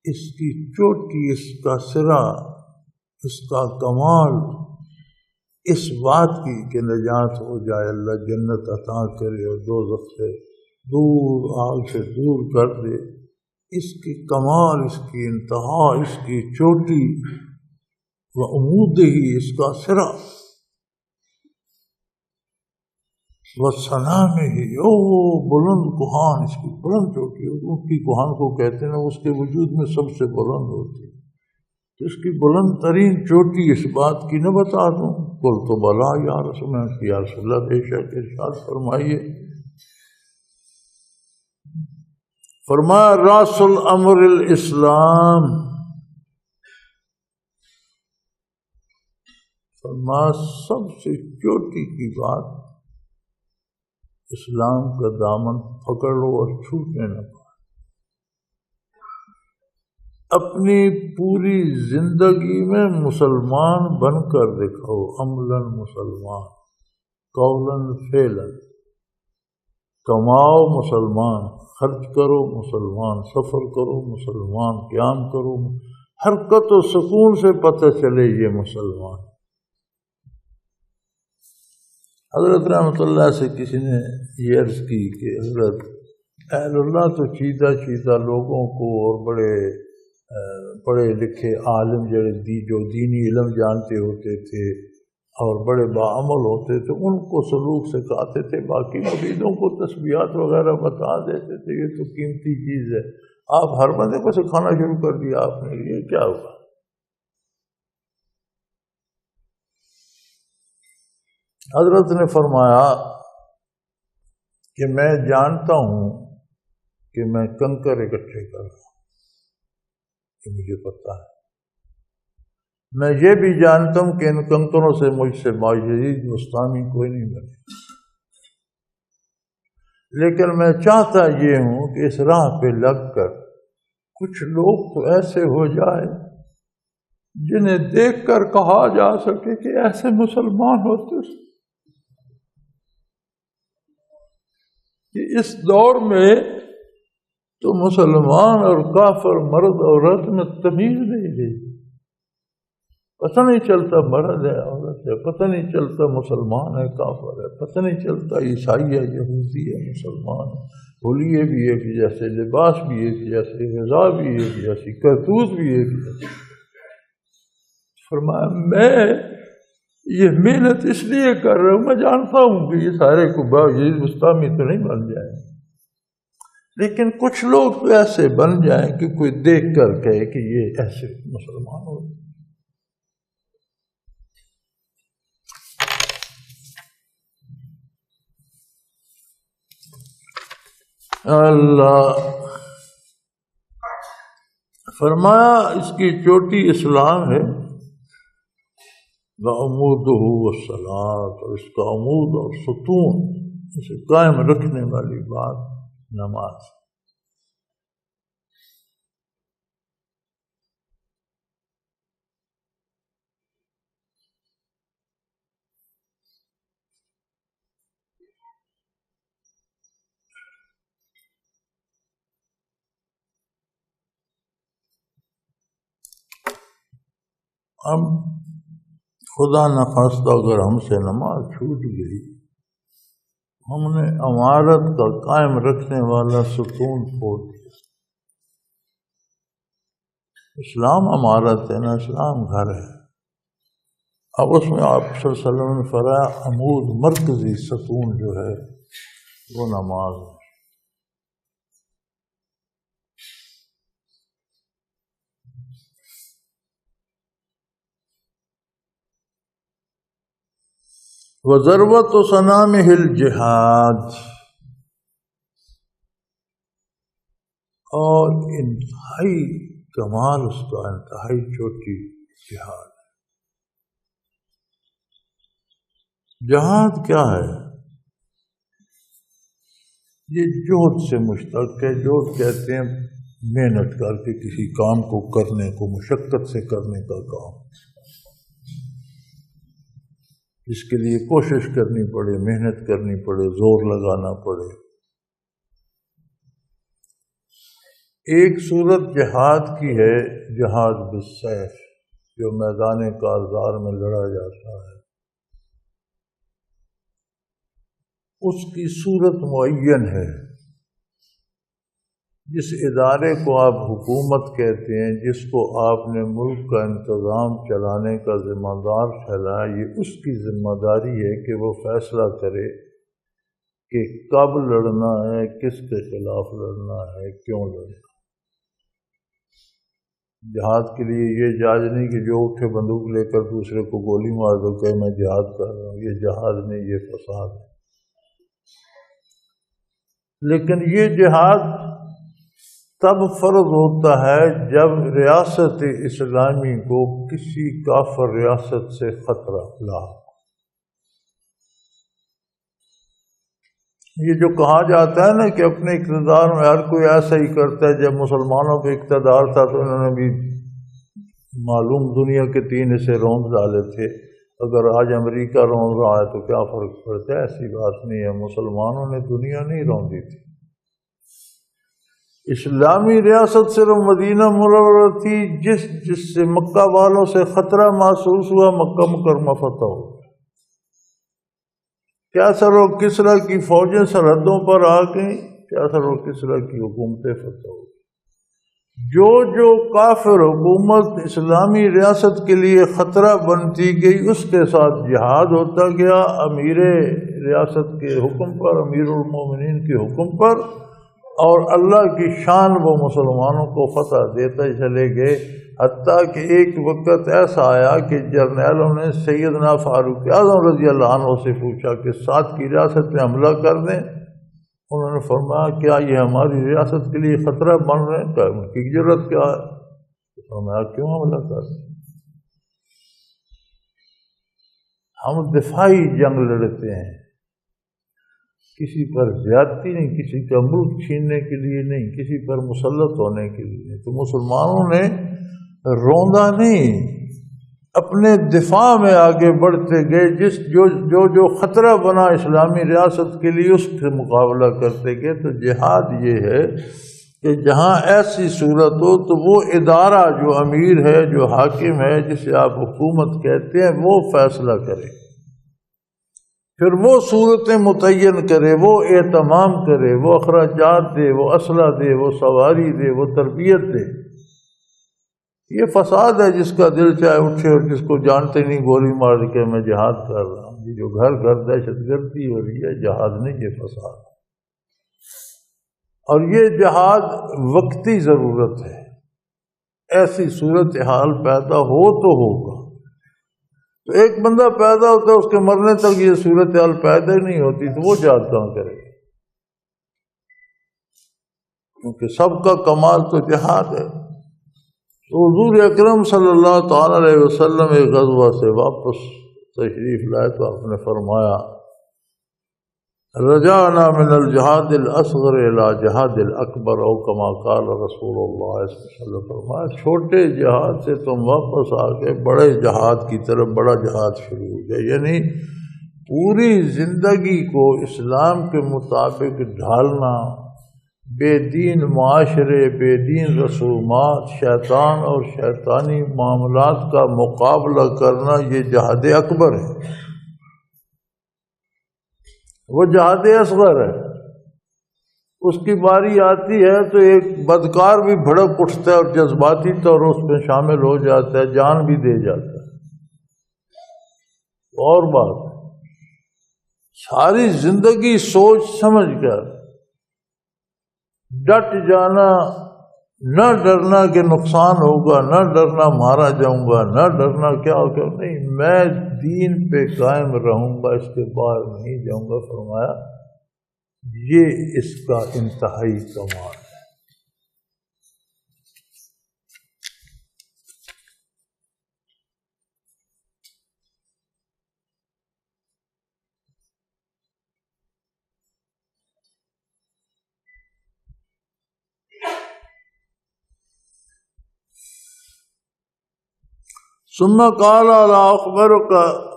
اس کی چوٹی، اس کا سرا، اس کا کمال، اس بات کی کہ نجات ہو جائے، اللہ جنت عطا کرے اور دوزخ سے دور، آگ سے دور کر دے، اس کی کمال، اس کی انتہا، اس کی چوٹی، وعمودہ، اس کا سرا، وصنامہ، او بلند کوہان، اس کی بلند چوٹی، اونٹ کی کوہان کو کہتے ہیں، اس کے وجود میں سب سے بلند ہوتی ہے، تو اس کی بلند ترین چوٹی اس بات کی نہ بتا دوں؟ قلت بلا یا رسول اللہ، یا رسول اللہ بے شک، ارشاد فرمائیے۔ فرمایا راس الامر الاسلام، فرمایا سب سے چوٹی کی بات اسلام کا دامن پکڑ لو اور چھوٹنے نہ پائے، اپنی پوری زندگی میں مسلمان بن کر دکھاؤ، عملاً مسلمان، قولاً فعلاً، کماؤ مسلمان، خرچ کرو مسلمان، سفر کرو مسلمان، قیام کرو، حرکت و سکون سے پتہ چلے یہ مسلمان۔ حضرت رحمۃ اللہ سے کسی نے یہ عرض کی کہ حضرت اہل اللہ تو چیدہ چیدہ لوگوں کو اور بڑے پڑھے لکھے عالم جو دینی علم جانتے ہوتے تھے اور بڑے باعمل ہوتے تھے، ان کو سلوک سکھاتے تھے، باقی مریدوں کو تسبیحات وغیرہ بتا دیتے تھے، یہ تو قیمتی چیز ہے، آپ ہر بندے کو سکھانا شروع کر دیا آپ نے، یہ کیا ہوا؟ حضرت نے فرمایا کہ میں جانتا ہوں کہ میں کنکر اکٹھے کر رہا ہوں، یہ مجھے پتہ ہے، میں یہ بھی جانتا ہوں کہ ان کنکروں سے مجھ سے باجدید مستعمل کوئی نہیں بنے، لیکن میں چاہتا یہ ہوں کہ اس راہ پہ لگ کر کچھ لوگ تو ایسے ہو جائے جنہیں دیکھ کر کہا جا سکے کہ ایسے مسلمان ہوتے کہ اس دور میں تو مسلمان اور کافر، مرد اور عورت میں تمیز نہیں رہی، پتہ نہیں چلتا مرد ہے عورت ہے، پتہ نہیں چلتا مسلمان ہے کافر ہے، پتہ نہیں چلتا عیسائی ہے یہودی ہے مسلمان ہے، ہولیے بھی ایک جیسے، لباس بھی ایک جیسے، غذا بھی ایک جیسی، کرتوت بھی ایک جیسی۔ فرمایا میں یہ محنت اس لیے کر رہا ہوں، میں جانتا ہوں کہ یہ سارے کو باوجود مستعمل تو نہیں بن جائیں، لیکن کچھ لوگ تو ایسے بن جائیں کہ کوئی دیکھ کر کہے کہ یہ ایسے مسلمان ہو۔ اللہ فرمایا اس کی چوٹی اسلام ہے، وعمودہ الصلاۃ، اور اس کا عمود اور ستون، اسے قائم رکھنے والی بات نماز۔ اب خدا نخواستہ اگر ہم سے نماز چھوٹ گئی، ہم نے امارت کا قائم رکھنے والا ستون پھوڑ دیا۔ اسلام امارت ہے نا، اسلام گھر ہے۔ اب اس میں آپ صلی اللہ علیہ وسلم نے فرمایا عمود مرکزی ستون جو ہے وہ نماز ہے۔ وَذَرْوَةُ صَنَامِهِ الْجِہاد، اور انتہائی کمال اس کا، انتہائی چوٹی جہاد۔ جہاد کیا ہے؟ یہ جہد سے مشتق ہے۔ جہد کہتے ہیں محنت کر کے کسی کام کو کرنے کو، مشقت سے کرنے کا کام، جس کے لیے کوشش کرنی پڑے، محنت کرنی پڑے، زور لگانا پڑے۔ ایک صورت جہاد کی ہے جہاد بالسیف، جو میدان کارزار میں لڑا جاتا ہے، اس کی صورت معین ہے۔ جس ادارے کو آپ حکومت کہتے ہیں، جس کو آپ نے ملک کا انتظام چلانے کا ذمہ دار ٹھہرایا، یہ اس کی ذمہ داری ہے کہ وہ فیصلہ کرے کہ کب لڑنا ہے، کس کے خلاف لڑنا ہے، کیوں لڑنا۔ جہاد کے لیے یہ جہاد نہیں کہ جو اٹھے بندوق لے کر دوسرے کو گولی مار دو کہ میں جہاد کر رہا ہوں، یہ جہاد نہیں، یہ فساد ہے۔ لیکن یہ جہاد تب فرض ہوتا ہے جب ریاست اسلامی کو کسی کافر ریاست سے خطرہ لاحق۔ یہ جو کہا جاتا ہے نا کہ اپنے اقتدار میں ہر کوئی ایسا ہی کرتا ہے، جب مسلمانوں پہ اقتدار تھا تو انہوں نے بھی معلوم دنیا کے 3 حصے روند ڈالے تھے، اگر آج امریکہ روند رہا ہے تو کیا فرق پڑتا ہے؟ ایسی بات نہیں ہے، مسلمانوں نے دنیا نہیں روندی تھی۔ اسلامی ریاست صرف مدینہ منورہ تھی، جس سے مکہ والوں سے خطرہ محسوس ہوا، مکہ مکرمہ فتح ہو۔ کیسر و کسریٰ کی فوجیں سرحدوں پر آ گئیں، کیسر و کسریٰ کی حکومتیں فتح ہو۔ جو کافر حکومت اسلامی ریاست کے لیے خطرہ بنتی گئی، اس کے ساتھ جہاد ہوتا گیا، امیر ریاست کے حکم پر، امیر المومنین کے حکم پر، اور اللہ کی شان وہ مسلمانوں کو فتح دیتے چلے گئے، حتیٰ کہ ایک وقت ایسا آیا کہ جرنیلوں نے سیدنا فاروق اعظم رضی اللہ عنہ سے پوچھا کہ 7 کی ریاست میں حملہ کر دیں۔ انہوں نے فرمایا کیا یہ ہماری ریاست کے لیے خطرہ بن رہے ہیں؟ کہ ان کی ضرورت کیا ہے؟ فرمایا کیوں حملہ کر دیں؟ ہم دفاعی جنگ لڑتے ہیں، کسی پر زیادتی نہیں، کسی کا ملک چھیننے کے لیے نہیں، کسی پر مسلط ہونے کے لیے نہیں۔ تو مسلمانوں نے روندا نہیں، اپنے دفاع میں آگے بڑھتے گئے، جو خطرہ بنا اسلامی ریاست کے لیے اس سے مقابلہ کرتے گئے۔ تو جہاد یہ ہے کہ جہاں ایسی صورت ہو تو وہ ادارہ جو امیر ہے، جو حاکم ہے، جسے آپ حکومت کہتے ہیں، وہ فیصلہ کرے، پھر وہ صورتیں متعین کرے، وہ اہتمام کرے، وہ اخراجات دے، وہ اسلحہ دے، وہ سواری دے، وہ تربیت دے۔ یہ فساد ہے، جس کا دل چاہے اٹھے اور جس کو جانتے نہیں گولی مار کے میں جہاد کر رہا ہوں۔ یہ جو گھر گھر دہشت گردی ہو رہی ہے، جہاد نہیں، یہ فساد ہے۔ اور یہ جہاد وقتی ضرورت ہے، ایسی صورتحال پیدا ہو تو ہوگا۔ تو ایک بندہ پیدا ہوتا ہے، اس کے مرنے تک یہ صورتحال پیدا ہی نہیں ہوتی، تو وہ جہاد کہاں کرے گا؟ کیونکہ سب کا کمال تو جہاد ہے۔ تو حضور اکرم صلی اللہ تعالی علیہ وسلم ایک غزوہ سے واپس تشریف لائے تو آپ نے فرمایا رجعنا من الجہاد الاصغر الى جہاد الاکبر، او کما قال رسول اللہ صلی اللہ علیہ وسلم، فرمایا چھوٹے جہاد سے تم واپس آ کے بڑے جہاد کی طرف، بڑا جہاد شروع ہو گیا۔ یعنی پوری زندگی کو اسلام کے مطابق ڈھالنا، بے دین معاشرے، بے دین رسومات، شیطان اور شیطانی معاملات کا مقابلہ کرنا یہ جہاد اکبر ہے، وہ جہاد اصغر ہے۔ اس کی باری آتی ہے تو ایک بدکار بھی بھڑک اٹھتا ہے اور جذباتی طور اس میں شامل ہو جاتا ہے، جان بھی دے جاتا ہے۔ اور بات ساری زندگی سوچ سمجھ کر ڈٹ جانا، نہ ڈرنا کہ نقصان ہوگا، نہ ڈرنا مارا جاؤں گا، نہ ڈرنا کیا ہوگا، نہیں، میں دین پہ قائم رہوں گا، اس کے باہر نہیں جاؤں گا۔ فرمایا یہ اس کا انتہائی کمال ہے۔ ثم قال لا اخبرک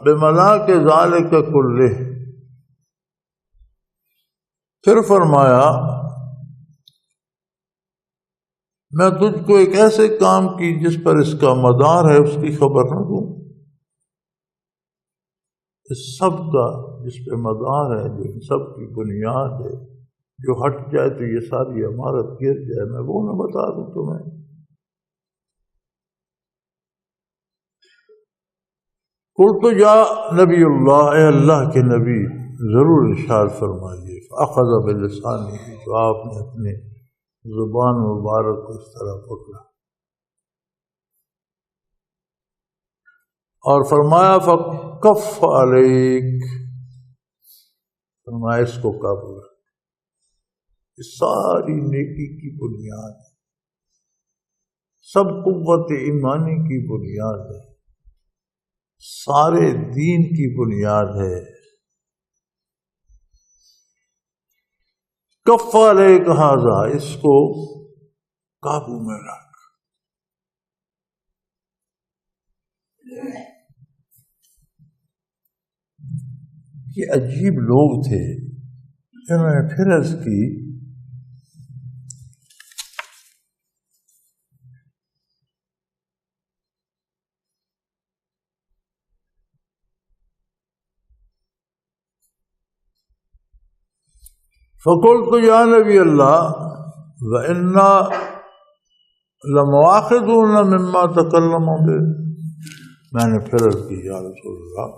بملاک ذلک کلہ، پھر فرمایا میں تجھ کو ایک ایسے کام کی جس پر اس کا مدار ہے اس کی خبر نہ دوں؟ اس سب کا جس پہ مدار ہے، جو سب کی بنیاد ہے، جو ہٹ جائے تو یہ ساری عمارت گر جائے، میں وہ نہ بتا دوں تمہیں؟ قلت یا نبی اللہ، اے اللہ کے نبی ضرور ارشاد فرمائیے۔ فاخذ بلسانہ، تو آپ نے اپنی زبان مبارک کو اس طرح پکڑا اور فرمایا فکف علیک، فرمایا اس کو قابو رکھ، یہ ساری نیکی کی بنیاد ہے، سب قوت ایمانی کی بنیاد ہے، سارے دین کی بنیاد ہے۔ کف علیک ھذا، اس کو قابو میں رکھ۔ یہ عجیب لوگ تھے، انہوں نے پھر عرض کی فقلت یا نبی اللہ وَإِنَّا لَمُؤَاخَذُونَ مِمَّا تَكَلَّمُوا بِهِ، میں نے پھر عرض کی یا رسول اللہ،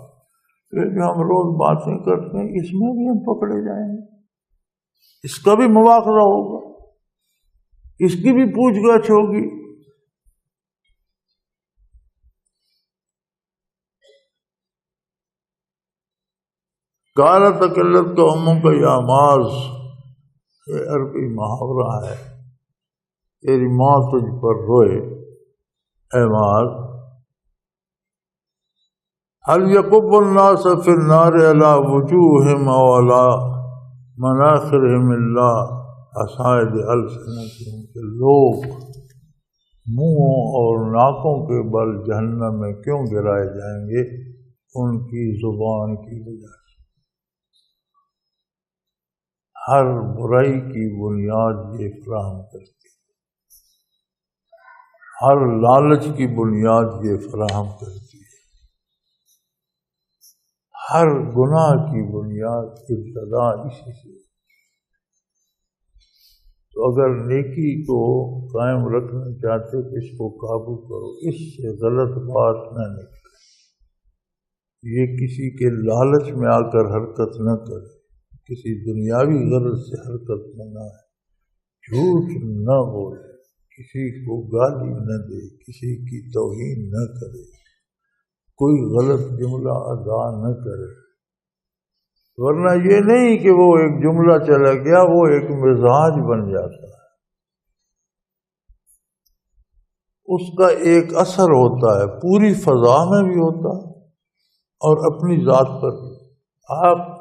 یہ جو ہم روز باتیں کرتے ہیں اس میں بھی ہم پکڑے جائیں گے، اس کا بھی مواخذہ ہوگا، اس کی بھی پوچھ گچھ ہوگی۔ قال تکلت امک یا معاذ، یہ عربی محاورہ ہے، تیری ماں تجھ پر روئے اے معاذ۔ هل يكب الناس في النار على وجوههم او على مناخرهم الا حصائد السنتهم، کہ لوگ منہوں اور ناکوں کے بل جہنم میں کیوں گرائے جائیں گے؟ ان کی زبان کی وجہ سے۔ ہر برائی کی بنیاد یہ فراہم کرتی ہے، ہر لالچ کی بنیاد یہ فراہم کرتی ہے، ہر گناہ کی بنیاد ابتدا اسی سے۔ تو اگر نیکی کو قائم رکھنا چاہتے تو اس کو قابو کرو، اس سے غلط بات نہ نکلے، یہ کسی کے لالچ میں آ کر حرکت نہ کرے، کسی دنیاوی غرض سے حرکت میں نہ ہے، جھوٹ نہ بولے، کسی کو گالی نہ دے، کسی کی توہین نہ کرے، کوئی غلط جملہ ادا نہ کرے، ورنہ یہ نہیں کہ وہ ایک جملہ چلا گیا، وہ ایک مزاج بن جاتا ہے، اس کا ایک اثر ہوتا ہے، پوری فضا میں بھی ہوتا ہے اور اپنی ذات پر بھی۔ آپ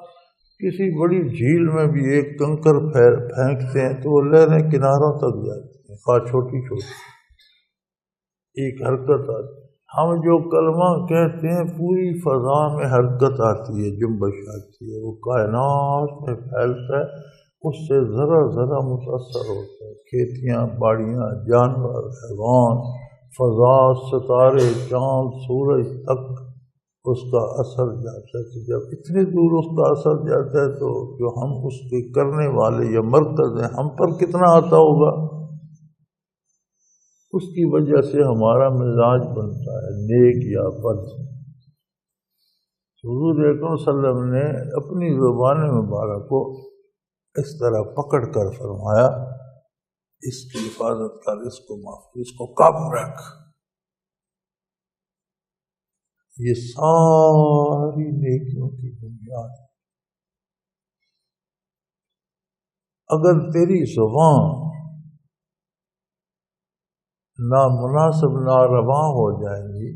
کسی بڑی جھیل میں بھی ایک کنکر پھینکتے ہیں تو وہ لہریں کناروں تک جاتی ہیں، خواہ چھوٹی چھوٹی، ایک حرکت آتی ہے۔ ہم جو کلمہ کہتے ہیں پوری فضا میں حرکت آتی ہے، جنبش آتی ہے، وہ کائنات میں پھیلتا ہے، اس سے ذرا ذرا متاثر ہوتے ہیں، کھیتیاں، باڑیاں، جانور، حیوان، فضا، ستارے، چاند، سورج تک اس کا اثر جاتا ہے۔ کہ جب اتنی دور اس کا اثر جاتا ہے تو جو ہم اس کے کرنے والے یا مرکز ہیں، ہم پر کتنا آتا ہوگا؟ اس کی وجہ سے ہمارا مزاج بنتا ہے، نیک یا بد۔ حضور اکرم صلی اللہ علیہ وسلم نے اپنی زبان مبارک کو اس طرح پکڑ کر فرمایا، اس کی حفاظت کر، اس کو محفوظ، اس کو قابو رکھ۔ یہ ساری نیکیوں کی بنیاد۔ اگر تیری زبان نامناسب ناروا ہو جائیں گی،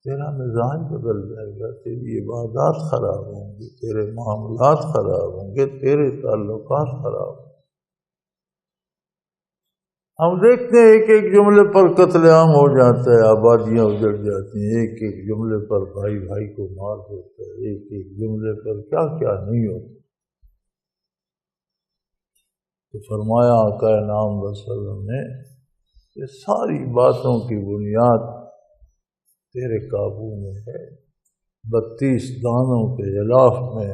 تیرا مزاج بدل جائے گا، تیری عبادات خراب ہوں گی، تیرے معاملات خراب ہوں گے، تیرے تعلقات خراب ہوں گے۔ ہم دیکھتے ہیں ایک ایک جملے پر قتل عام ہو جاتا ہے، آبادیاں اجڑ جاتی ہیں، ایک ایک جملے پر بھائی بھائی کو مار دیتا ہے، ایک ایک جملے پر کیا کیا نہیں ہوتا۔ تو فرمایا آقا نام صلی اللہ علیہ وسلم نے، یہ ساری باتوں کی بنیاد تیرے قابو میں ہے۔ 32 دانوں کے غلاف میں،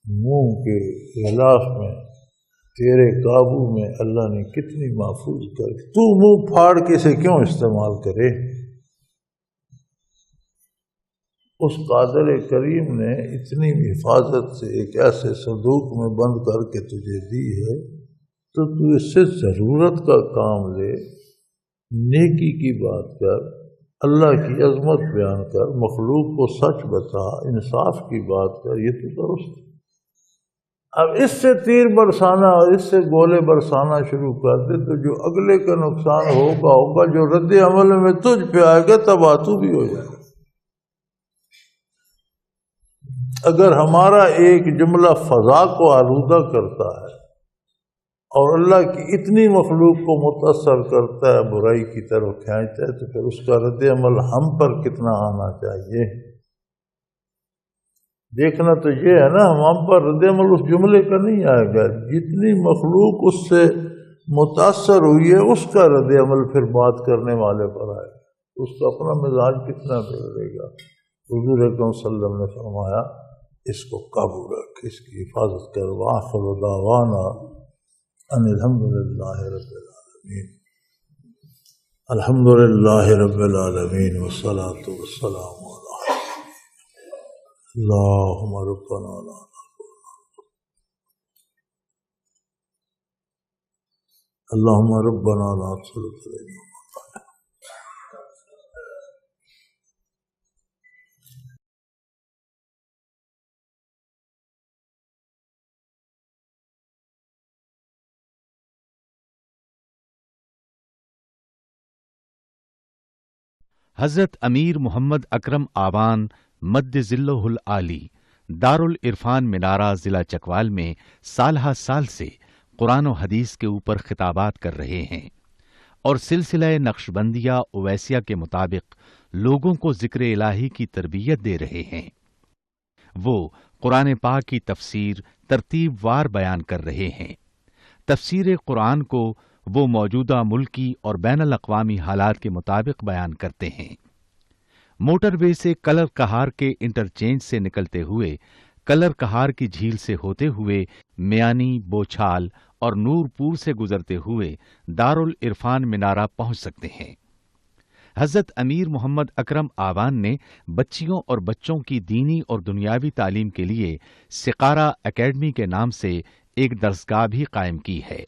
منہ کے غلاف میں، تیرے قابو میں اللہ نے کتنی محفوظ کر، تو منہ پھاڑ کے اسے کیوں استعمال کرے؟ اس قادر کریم نے اتنی حفاظت سے ایک ایسے صندوق میں بند کر کے تجھے دی ہے، تو تو اس سے ضرورت کا کام لے، نیکی کی بات کر، اللہ کی عظمت بیان کر، مخلوق کو سچ بتا، انصاف کی بات کر، یہ تو درست۔ اب اس سے تیر برسانا اور اس سے گولے برسانا شروع کر دے تو جو اگلے کا نقصان ہوگا، جو رد عمل میں تجھ پہ آئے گا تباہ تو بھی ہو جائے گا۔ اگر ہمارا ایک جملہ فضا کو آلودہ کرتا ہے اور اللہ کی اتنی مخلوق کو متاثر کرتا ہے، برائی کی طرف کھینچتا ہے، تو پھر اس کا رد عمل ہم پر کتنا آنا چاہیے؟ دیکھنا تو یہ ہے نا، ہم پر رد عمل اس جملے کا نہیں آئے گا، جتنی مخلوق اس سے متاثر ہوئی ہے اس کا رد عمل پھر بات کرنے والے پر آئے گا، اس کا اپنا مزاج کتنا بگڑے گا۔ حضور اکرم صلی اللہ علیہ وسلم نے فرمایا، اس کو قابو رکھ، اس کی حفاظت کر۔ وآخر دعوانا ان الحمدللہ رب العالمین۔ الحمدللہ رب العالمین والصلاة والسلام علی اللہم ربنا لا اللہم ربنا لا تسلط علینا۔ حضرت امیر محمد اکرم آوان مد ظلہ العالی دارالعرفان منارہ ضلع چکوال میں سالہ سال سے قرآن و حدیث کے اوپر خطابات کر رہے ہیں اور سلسلہ نقشبندیہ اویسیہ کے مطابق لوگوں کو ذکر الہی کی تربیت دے رہے ہیں۔ وہ قرآن پاک کی تفسیر ترتیب وار بیان کر رہے ہیں۔ تفسیر قرآن کو وہ موجودہ ملکی اور بین الاقوامی حالات کے مطابق بیان کرتے ہیں۔ موٹر وے سے کلر کہار کے انٹرچینج سے نکلتے ہوئے، کلر کہار کی جھیل سے ہوتے ہوئے، میانی، بوچھال اور نور پور سے گزرتے ہوئے دارالعرفان منارہ پہنچ سکتے ہیں۔ حضرت امیر محمد اکرم آوان نے بچیوں اور بچوں کی دینی اور دنیاوی تعلیم کے لیے سقارہ اکیڈمی کے نام سے ایک درسگاہ بھی قائم کی ہے،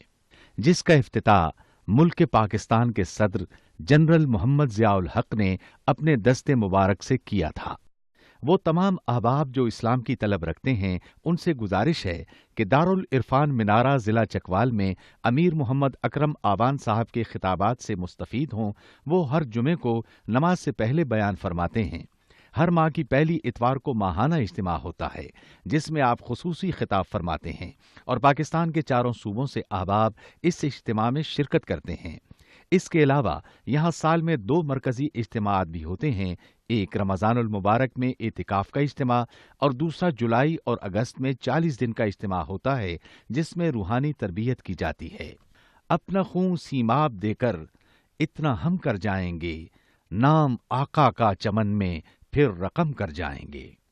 جس کا افتتاح ملک پاکستان کے صدر جنرل محمد ضیاء الحق نے اپنے دست مبارک سے کیا تھا۔ وہ تمام احباب جو اسلام کی طلب رکھتے ہیں ان سے گزارش ہے کہ دارالعرفان منارہ ضلع چکوال میں امیر محمد اکرم آوان صاحب کے خطابات سے مستفید ہوں۔ وہ ہر جمعے کو نماز سے پہلے بیان فرماتے ہیں۔ ہر ماہ کی پہلی اتوار کو ماہانہ اجتماع ہوتا ہے جس میں آپ خصوصی خطاب فرماتے ہیں اور پاکستان کے چاروں صوبوں سے احباب اس اجتماع میں شرکت کرتے ہیں۔ اس کے علاوہ یہاں سال میں 2 مرکزی اجتماعات بھی ہوتے ہیں، ایک رمضان المبارک میں اعتکاف کا اجتماع اور دوسرا جولائی اور اگست میں 40 دن کا اجتماع ہوتا ہے جس میں روحانی تربیت کی جاتی ہے۔ اپنا خون سیماب دے کر اتنا ہم کر جائیں گے، نام آقا کا چمن میں پھر رقم کر جائیں گے۔